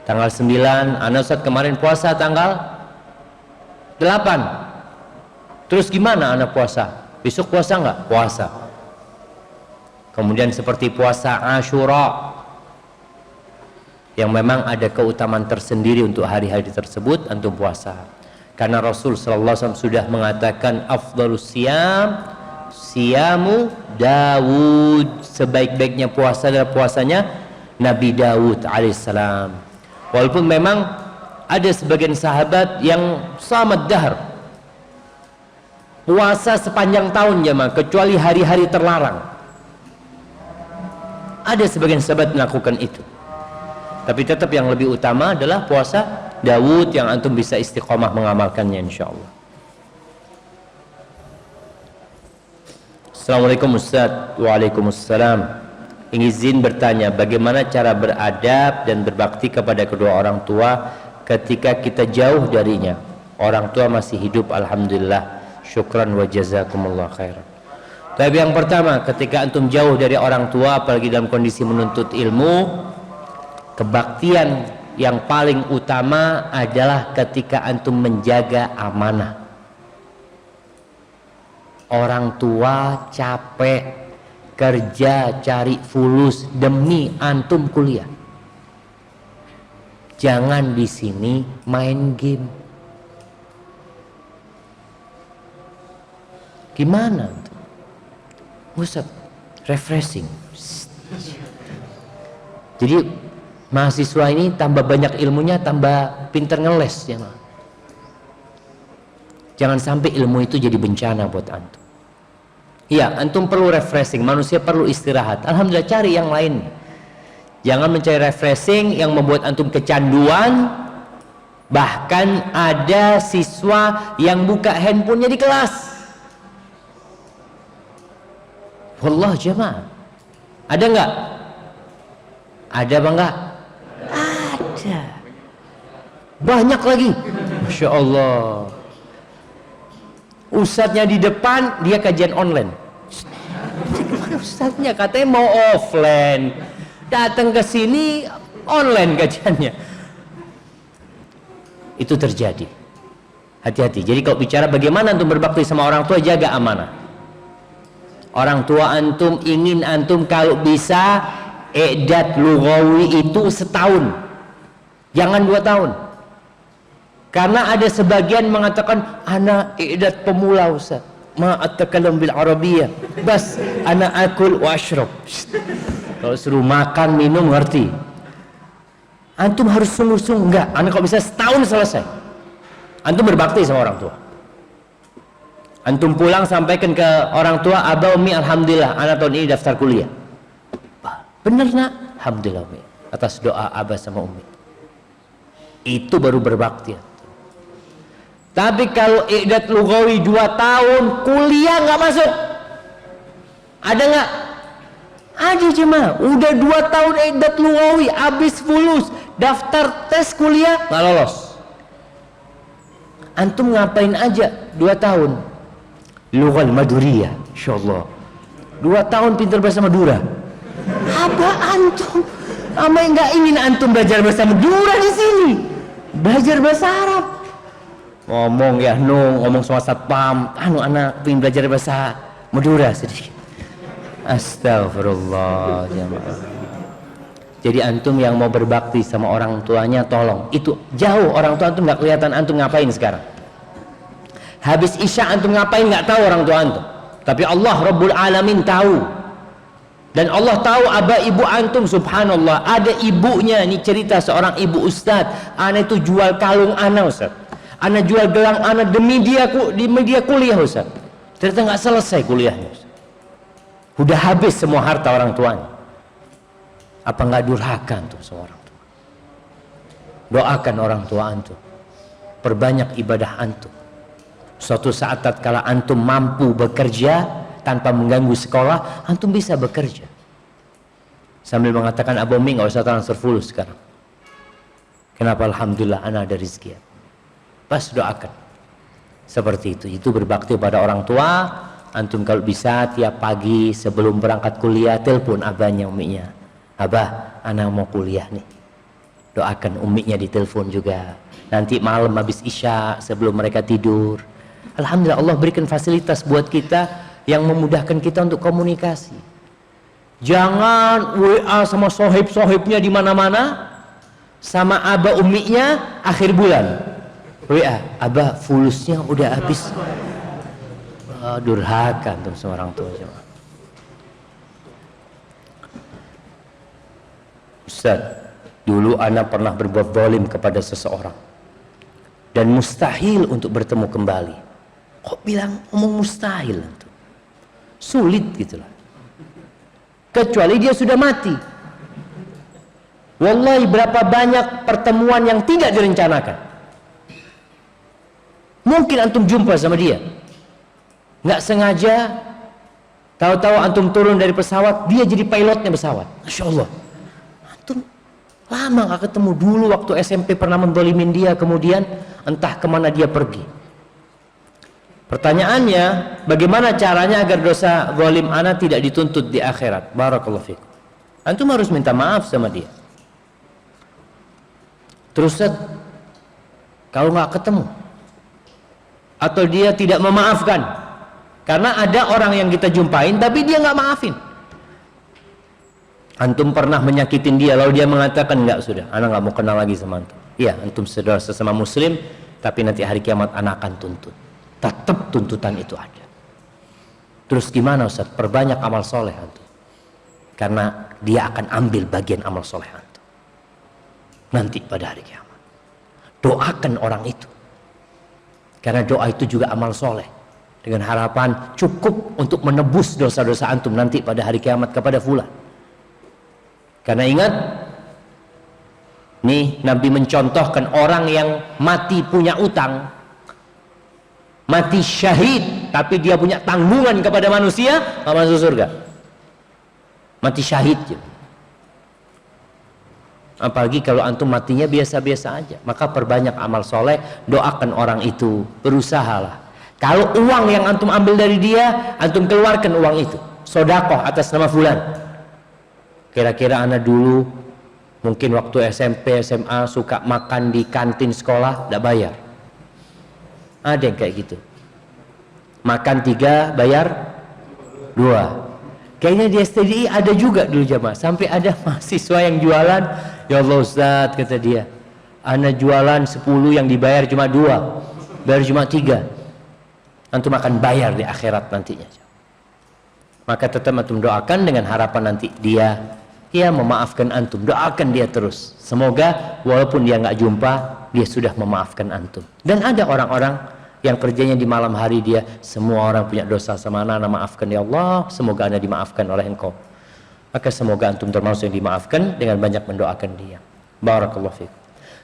tanggal 9. Ana Ustaz kemarin puasa tanggal 8. Terus gimana ana puasa? Besok puasa nggak? Puasa. Kemudian seperti puasa Asyura yang memang ada keutamaan tersendiri untuk hari-hari tersebut, antum puasa. Karena Rasul sallallahu alaihi wasallam sudah mengatakan afdhalus siyam siyamu Daud, sebaik-baiknya puasa adalah puasanya Nabi Daud alaihissalam. Walaupun memang ada sebagian sahabat yang sama dahar puasa sepanjang tahun jemaah, kecuali hari-hari terlarang. Ada sebagian sahabat melakukan itu. Tapi tetap yang lebih utama adalah puasa Daud yang antum bisa istiqomah mengamalkannya insyaallah. Assalamualaikum Ustaz. Waalaikumsalam. Izin bertanya, bagaimana cara beradab dan berbakti kepada kedua orang tua ketika kita jauh darinya? Orang tua masih hidup alhamdulillah. Syukran wa jazakumullah khairan. Tapi yang pertama, ketika antum jauh dari orang tua, apalagi dalam kondisi menuntut ilmu, kebaktian yang paling utama adalah ketika antum menjaga amanah. Orang tua capek kerja cari fulus demi antum kuliah. Jangan di sini main game. Gimana? Ustaz, refreshing. Jadi mahasiswa ini tambah banyak ilmunya, tambah pinter ngeles ya. Jangan sampai ilmu itu jadi bencana buat antum. Iya, antum perlu refreshing, manusia perlu istirahat. Alhamdulillah, cari yang lain. Jangan mencari refreshing yang membuat antum kecanduan. Bahkan ada siswa yang buka handphonenya di kelas. Wallah jemaah, ada nggak? Ada apa enggak? Ada. Banyak lagi. Masya Allah. Ustadznya di depan, dia kajian online. Ustadznya katanya mau offline, datang ke sini online kajiannya. Itu terjadi. Hati-hati. Jadi kalau bicara bagaimana antum berbakti sama orang tua, jaga amanah. Orang tua antum ingin antum kalau bisa i'dad lughawi itu setahun, jangan 2 tahun. Karena ada sebagian mengatakan ana i'dad pemula Ustaz, ma atakalam bil arabiyyah, bas ana akul wa ashrab. Kalau suruh makan minum ngerti. Antum harus sungguh-sungguh. Enggak, ana kalau bisa setahun selesai. Antum berbakti sama orang tua. Antum pulang sampaikan ke orang tua, Aba Umi alhamdulillah anak tahun ini daftar kuliah. Bener nak? Alhamdulillah Umi, atas doa Aba sama Umi. Itu baru berbakti. Tapi kalau i'dad lughawi 2 tahun kuliah nggak masuk, ada nggak? Ada jemaah, udah 2 tahun i'dad lughawi, habis fulus, daftar tes kuliah nggak lolos. Antum ngapain aja 2 tahun? Lughal Maduriyah, insyaallah 2 tahun pintar bahasa Madura. Apa antum? Ama nggak ingin antum belajar bahasa Madura di sini? Belajar bahasa Arab. Ngomong ya ngomong sama satpam, anak pengen belajar bahasa Madura sedikit. Astagfirullah jamaah. Jadi antum yang mau berbakti sama orang tuanya, tolong itu jauh, orang tua antum nggak kelihatan antum ngapain sekarang. Habis isya antum ngapain nggak tahu orang tua antum, tapi Allah Rabbul Alamin tahu. Dan Allah tahu abah ibu antum, subhanallah, ada ibunya. Ini cerita seorang ibu ustad, ana itu jual kalung ana ustad, ana jual gelang ana demi dia kuliah ustad. Ternyata nggak selesai kuliahnya ustad. Udah habis semua harta orang tuanya. Apa nggak durhaka antum sama orang tua? Doakan orang tua antum, perbanyak ibadah antum. Suatu saat tatkala antum mampu bekerja tanpa mengganggu sekolah, antum bisa bekerja sambil mengatakan, Abu Umi nggak usah transfer full sekarang. Kenapa? Alhamdulillah anak ada rezeki. Pas doakan seperti itu berbakti pada orang tua. Antum kalau bisa tiap pagi sebelum berangkat kuliah telepon abahnya uminya, abah anak mau kuliah nih, doakan uminya di telepon juga. Nanti malam habis isya sebelum mereka tidur, alhamdulillah Allah berikan fasilitas buat kita yang memudahkan kita untuk komunikasi. Jangan WA sama sohib-sohibnya di mana-mana, sama abah uminya akhir bulan WA, abah fulusnya udah habis. Durhaka antum sama orang tua. Ustaz, dulu ana pernah berbuat zalim kepada seseorang dan mustahil untuk bertemu kembali. Kok bilang ngomong mustahil antum? Sulit gitulah, kecuali dia sudah mati. Wallahi berapa banyak pertemuan yang tidak direncanakan. Mungkin antum jumpa sama dia, nggak sengaja, tahu-tahu antum turun dari pesawat, dia jadi pilotnya pesawat. Masya Allah, antum lama nggak ketemu. Dulu waktu SMP pernah mendolimin dia, kemudian entah kemana dia pergi. Pertanyaannya, bagaimana caranya agar dosa zalim ana tidak dituntut di akhirat? Barakallahu fikum. Antum harus minta maaf sama dia. Terus kalau nggak ketemu atau dia tidak memaafkan, karena ada orang yang kita jumpain tapi dia nggak maafin. Antum pernah menyakitin dia lalu dia mengatakan enggak, sudah anak nggak mau kenal lagi sama antum. Iya, antum saudara sesama muslim, tapi nanti hari kiamat anak akan tuntut. Tetap tuntutan itu ada. Terus gimana Ustaz? Perbanyak amal soleh antum, karena dia akan ambil bagian amal soleh antum nanti pada hari kiamat. Doakan orang itu, karena doa itu juga amal soleh, dengan harapan cukup untuk menebus dosa-dosa antum nanti pada hari kiamat kepada fulan. Karena ingat, nih Nabi mencontohkan orang yang mati punya utang, mati syahid, tapi dia punya tanggungan kepada manusia, masuk surga. Mati syahid. Apalagi kalau antum matinya biasa-biasa aja. Maka perbanyak amal soleh, doakan orang itu, berusahalah. Kalau uang yang antum ambil dari dia, antum keluarkan uang itu, sodakoh atas nama fulan. Kira-kira anak dulu mungkin waktu SMP, SMA suka makan di kantin sekolah, tidak bayar. Ada yang kayak gitu, makan 3 bayar 2. Kayaknya di STDI ada juga dulu jamaah, sampai ada mahasiswa yang jualan, ya Allah Ustaz, kata dia, ana jualan 10 yang dibayar cuma 2, bayar cuma 3. Antum akan bayar di akhirat nantinya. Maka tetap antum doakan dengan harapan nanti dia memaafkan antum. Doakan dia terus, semoga walaupun dia nggak jumpa, dia sudah memaafkan antum. Dan ada orang-orang yang kerjanya di malam hari, dia, semua orang punya dosa sama ana, maafkan ya Allah, semoga ana dimaafkan oleh engkau. Maka semoga antum termasuk yang dimaafkan dengan banyak mendoakan dia. Barakallahu fiik.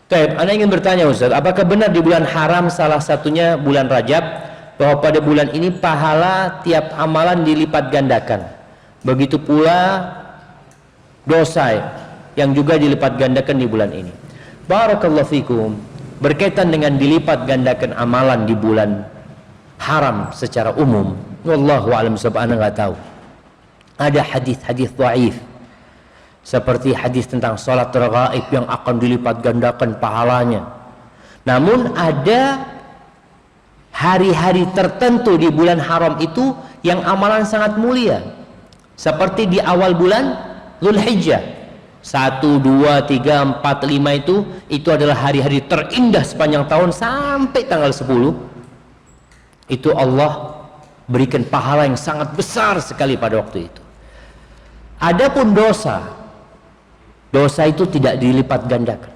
Baik, ana ingin bertanya Ustaz, apakah benar di bulan haram salah satunya bulan Rajab, bahwa pada bulan ini pahala tiap amalan dilipat gandakan, begitu pula dosa yang juga dilipat gandakan di bulan ini? Barakallahu fikum. Berkaitan dengan dilipat gandakan amalan di bulan haram secara umum, wallahu a'lam bishawab, ana nggak tahu. Ada hadis-hadis dhaif seperti hadis tentang salat raghaib yang akan dilipat gandakan pahalanya. Namun ada hari-hari tertentu di bulan haram itu yang amalan sangat mulia, seperti di awal bulan Dzulhijjah 1, 2, 3, 4, 5 itu adalah hari-hari terindah sepanjang tahun sampai tanggal 10. Itu Allah berikan pahala yang sangat besar sekali pada waktu itu. Adapun dosa, dosa itu tidak dilipat gandakan.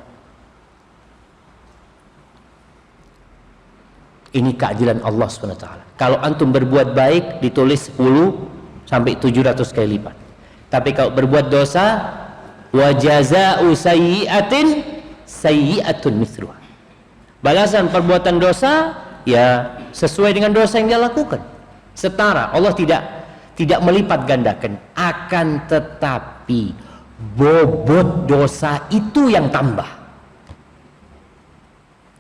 Ini keadilan Allah SWT. Kalau antum berbuat baik ditulis 10 sampai 700 kali lipat. Tapi kalau berbuat dosa, wa jazaa'u sayyi'atin sayyi'atun mithluha. Balasan perbuatan dosa ya sesuai dengan dosa yang dia lakukan. Setara. Allah tidak melipat gandakan. Akan tetapi bobot dosa itu yang tambah.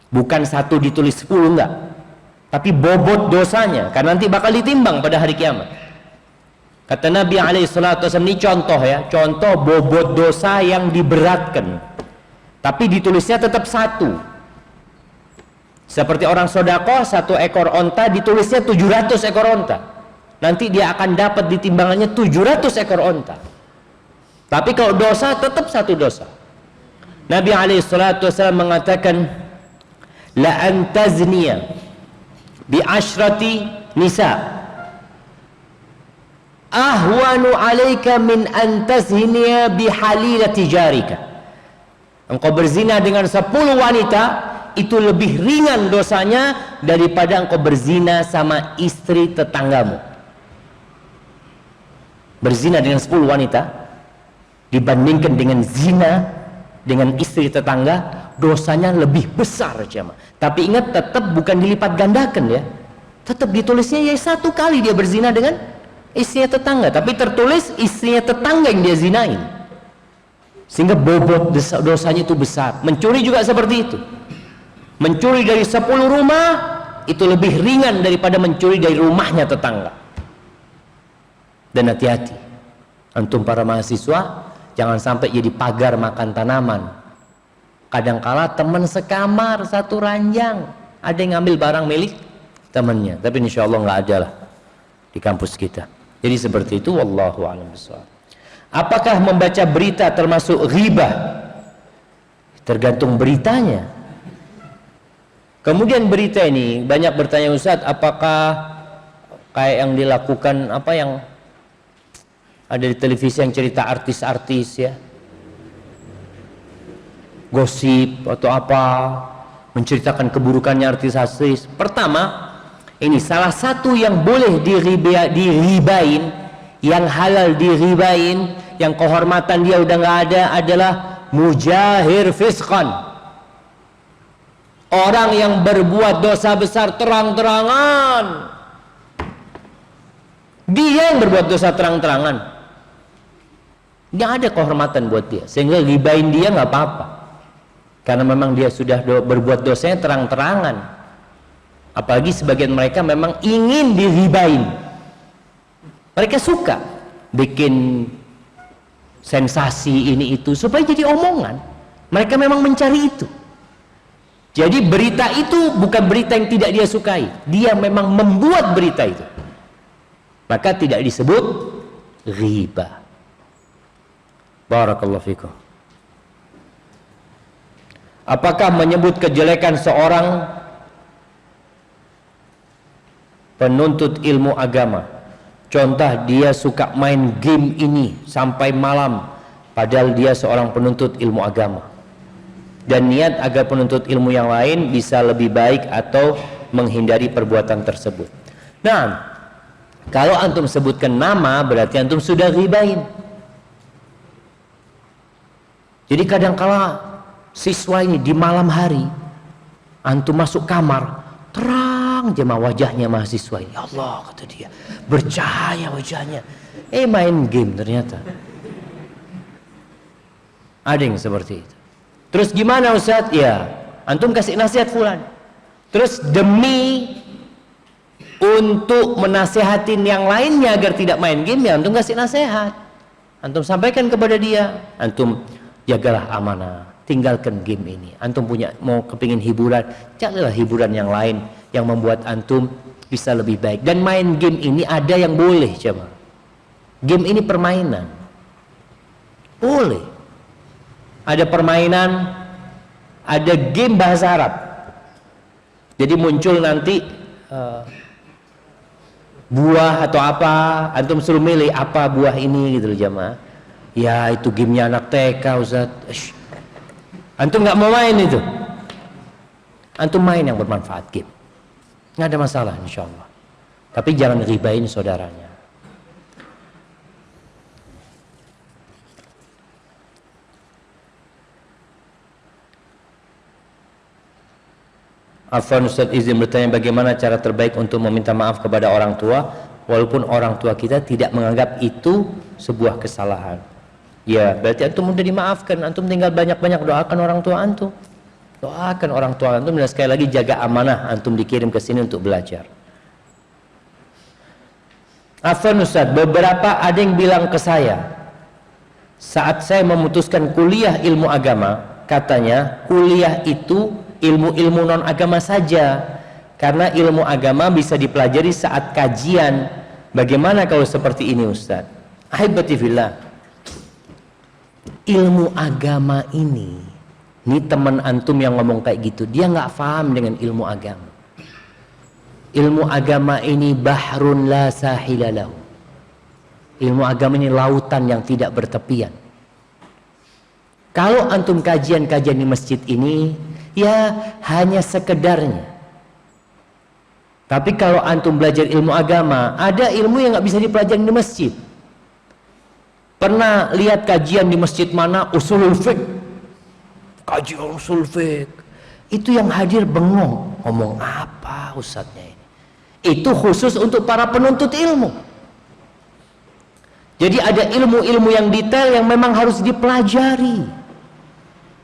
Bukan satu ditulis 10, enggak. Tapi bobot dosanya, karena nanti bakal ditimbang pada hari kiamat. Kata Nabi SAW, ini contoh ya, contoh bobot dosa yang diberatkan, tapi ditulisnya tetap satu. Seperti orang sodakoh, 1 ekor onta ditulisnya 700 ekor onta. Nanti dia akan dapat di timbangannya 700 ekor onta. Tapi kalau dosa tetap satu dosa. Nabi SAW mengatakan, la antazniya bi asyrati nisa ahwanu alaika min antazniya bi halilati jarika. Engkau berzina dengan 10 wanita itu lebih ringan dosanya daripada engkau berzina sama istri tetanggamu. Berzina dengan 10 wanita dibandingkan dengan zina dengan istri tetangga, dosanya lebih besar jemaah. Tapi ingat, tetap bukan dilipat gandakan ya. Tetap ditulisnya ya 1 kali dia berzina dengan istrinya tetangga, tapi tertulis istrinya tetangga yang dia zinain. Sehingga bobot dosanya itu besar. Mencuri juga seperti itu. Mencuri dari 10 rumah itu lebih ringan daripada mencuri dari rumahnya tetangga. Dan hati-hati, antum para mahasiswa, jangan sampai jadi pagar makan tanaman. Kadangkala teman sekamar, 1 ranjang, ada yang ngambil barang milik temannya, tapi insya Allah nggak ada lah di kampus kita. Jadi seperti itu, wallahu a'lam bishawab. Apakah membaca berita termasuk ghibah? Tergantung beritanya. Kemudian berita ini banyak bertanya, Ustaz, apakah kayak yang dilakukan apa yang ada di televisi yang cerita artis-artis ya, gosip atau apa, menceritakan keburukannya artis-artis. Pertama, ini salah satu yang boleh diribain, yang halal diribain, yang kehormatan dia udah nggak ada, adalah mujahir fisqan. Orang yang berbuat dosa besar terang-terangan, dia yang berbuat dosa terang-terangan, nggak ada kehormatan buat dia, sehingga ribain dia nggak apa-apa, karena memang dia sudah berbuat dosanya terang-terangan. Apalagi sebagian mereka memang ingin diribain, mereka suka bikin sensasi ini itu supaya jadi omongan. Mereka memang mencari itu. Jadi berita itu bukan berita yang tidak dia sukai, dia memang membuat berita itu, maka tidak disebut ghibah. Barakallahu fikum. Apakah menyebut kejelekan seorang penuntut ilmu agama, contoh dia suka main game ini sampai malam, padahal dia seorang penuntut ilmu agama, dan niat agar penuntut ilmu yang lain bisa lebih baik atau menghindari perbuatan tersebut? Nah, kalau antum sebutkan nama berarti antum sudah ribain. Jadi kadang-kala siswa ini di malam hari antum masuk kamar, terang jemaah wajahnya mahasiswa ini, Allah kata dia, bercahaya wajahnya, main game ternyata. Ada yang seperti itu. Terus gimana Ustaz? Ya, antum kasih nasihat fulan. Terus demi untuk menasihatin yang lainnya agar tidak main game, ya antum kasih nasihat. Antum sampaikan kepada dia, antum jagalah amanah, tinggalkan game ini. Antum mau kepingin hiburan, carilah hiburan yang lain yang membuat antum bisa lebih baik. Dan main game ini ada yang boleh, coba. Game ini permainan, boleh. Ada permainan, ada game bahasa Arab. Jadi muncul nanti buah atau apa, antum suruh milih apa buah ini gitu loh jamaah. Ya itu gamenya anak TK Ustaz. Antum nggak mau main itu. Antum main yang bermanfaat game. Nggak ada masalah insya Allah. Tapi jangan ribain saudaranya. Afwan Ustaz, izin bertanya bagaimana cara terbaik untuk meminta maaf kepada orang tua walaupun orang tua kita tidak menganggap itu sebuah kesalahan. Ya berarti antum sudah dimaafkan, antum tinggal banyak-banyak doakan orang tua antum. Doakan orang tua antum dan sekali lagi jaga amanah antum dikirim ke sini untuk belajar. Afwan Ustaz, beberapa ada yang bilang ke saya saat saya memutuskan kuliah ilmu agama, katanya kuliah itu ilmu-ilmu non agama saja karena ilmu agama bisa dipelajari saat kajian. Bagaimana kalau seperti ini Ustaz? Ahibati fillah, ilmu agama ini teman antum yang ngomong kayak gitu, dia nggak paham dengan ilmu agama. Ilmu agama ini bahrun la sahilalahu. Ilmu agama ini lautan yang tidak bertepian. Kalau antum kajian-kajian di masjid ini ya hanya sekedarnya. Tapi kalau antum belajar ilmu agama, ada ilmu yang nggak bisa dipelajari di masjid. Pernah lihat kajian di masjid mana usulul fiqh? Kajian usul fiqh. Itu yang hadir bengong, ngomong apa ustadznya ini? Itu khusus untuk para penuntut ilmu. Jadi ada ilmu-ilmu yang detail yang memang harus dipelajari.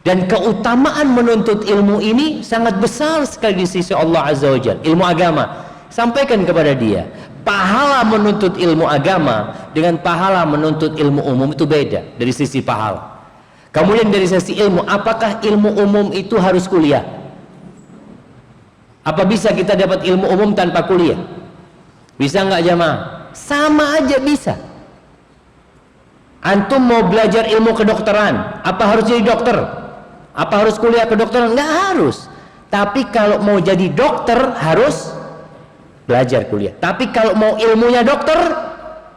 Dan keutamaan menuntut ilmu ini sangat besar sekali di sisi Allah Azza wa Jalla. Ilmu agama, sampaikan kepada dia, pahala menuntut ilmu agama dengan pahala menuntut ilmu umum itu beda dari sisi pahala. Kemudian dari sisi ilmu, apakah ilmu umum itu harus kuliah? Apa bisa kita dapat ilmu umum tanpa kuliah? Bisa nggak jamaah? Sama aja bisa. Antum mau belajar ilmu kedokteran, apa harus jadi dokter? Apa harus kuliah kedokteran? Nggak harus. Tapi kalau mau jadi dokter harus belajar kuliah. Tapi kalau mau ilmunya dokter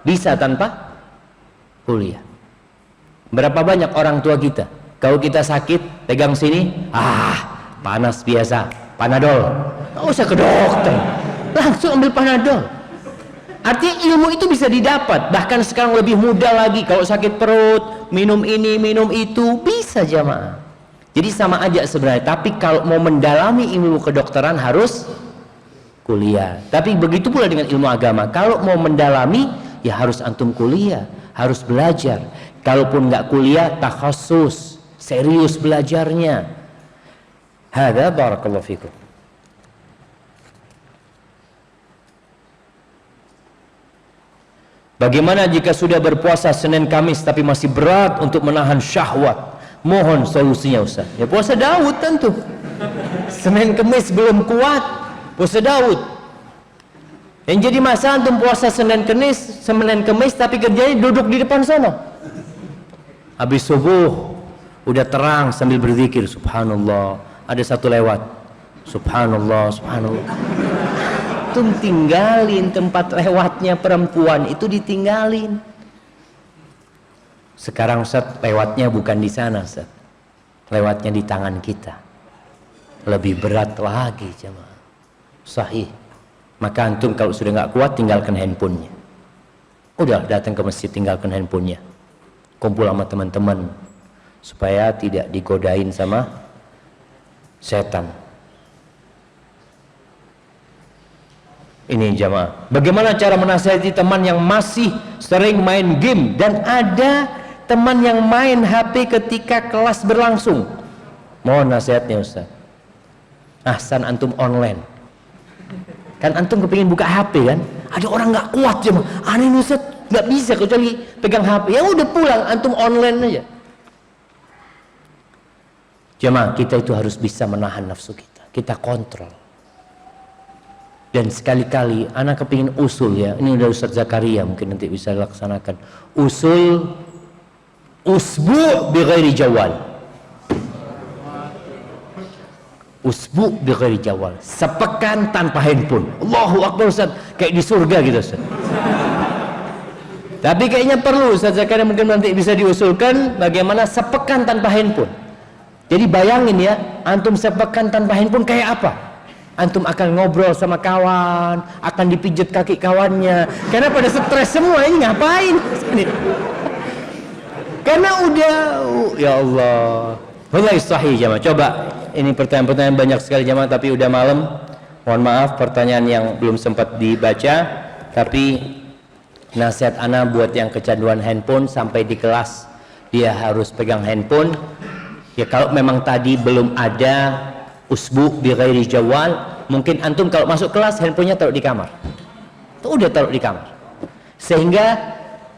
bisa tanpa kuliah. Berapa banyak orang tua kita, kalau kita sakit pegang sini, panas biasa, Panadol. Nggak usah ke dokter, langsung ambil Panadol. Artinya ilmu itu bisa didapat. Bahkan sekarang lebih mudah lagi, kalau sakit perut minum ini minum itu bisa jamaah. Jadi sama aja sebenarnya, tapi kalau mau mendalami ilmu kedokteran harus kuliah. Tapi begitu pula dengan ilmu agama, kalau mau mendalami ya harus antum kuliah, harus belajar. Kalaupun nggak kuliah, takhassus, serius belajarnya. Hadza barakallahu fikum. Bagaimana jika sudah berpuasa Senin Kamis tapi masih berat untuk menahan syahwat? Mohon solusinya Ustaz. Ya puasa Daud tentu. Senin Kemis belum kuat, puasa Daud. Yang jadi masalah antum puasa Senin Kemis tapi kerjanya duduk di depan sana. Habis subuh udah terang sambil berzikir subhanallah, ada satu lewat. Subhanallah, subhanallah. Antum tinggalin tempat lewatnya perempuan itu, ditinggalin. Sekarang Ustaz lewatnya bukan di sana Ustaz, lewatnya di tangan kita, lebih berat lagi jemaah. Sahih. Maka antum kalau sudah nggak kuat tinggalkan handphonenya. Udah datang ke masjid tinggalkan handphonenya, kumpul sama teman-teman supaya tidak digodain sama setan. Ini jamaah, bagaimana cara menasihati teman yang masih sering main game dan ada teman yang main HP ketika kelas berlangsung? Mohon nasihatnya Ustaz. Ahsan antum online. Kan antum kepingin buka HP kan? Ada orang nggak kuat jemaah. Aneh Ustaz, nggak bisa kecuali pegang HP. Ya udah pulang, antum online aja. Jemaah, kita itu harus bisa menahan nafsu kita. Kita kontrol. Dan sekali-kali anak kepingin usul ya. Ini udah Ustaz Zakaria mungkin nanti bisa dilaksanakan. Usul usbu' bi ghairi jawal. Usbu' bi ghairi jawal. Sepekan tanpa handphone. Allahu Akbar Ustaz. Kayak di surga gitu Ustaz. Tapi kayaknya perlu Ustaz Zakaria, mungkin nanti bisa diusulkan bagaimana sepekan tanpa handphone. Jadi bayangin ya, antum sepekan tanpa handphone kayak apa? Antum akan ngobrol sama kawan, akan dipijat kaki kawannya. Karena pada stres semua, ini ngapain? Karena udah, ya Allah. Wallahi sahih jamaah. Coba, ini pertanyaan-pertanyaan banyak sekali jamaah, tapi udah malam. Mohon maaf pertanyaan yang belum sempat dibaca. Tapi nasihat ana buat yang kecanduan handphone, sampai di kelas dia harus pegang handphone. Ya kalau memang tadi belum ada usbu bi ghairi jawal, mungkin antum kalau masuk kelas handphonenya taruh di kamar. Itu udah taruh di kamar. Sehingga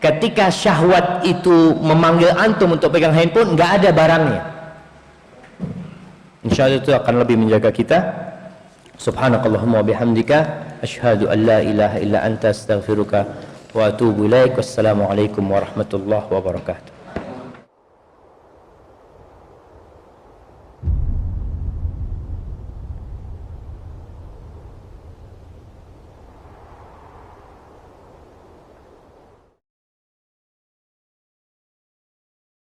ketika syahwat itu memanggil antum untuk pegang handphone, nggak ada barangnya. Insya Allah itu akan lebih menjaga kita. Subhanakallahumma bihamdika asyhadu an la ilaha illa anta astaghfiruka wa atubu ilaik. Wassalamualaikum warahmatullahi wabarakatuh.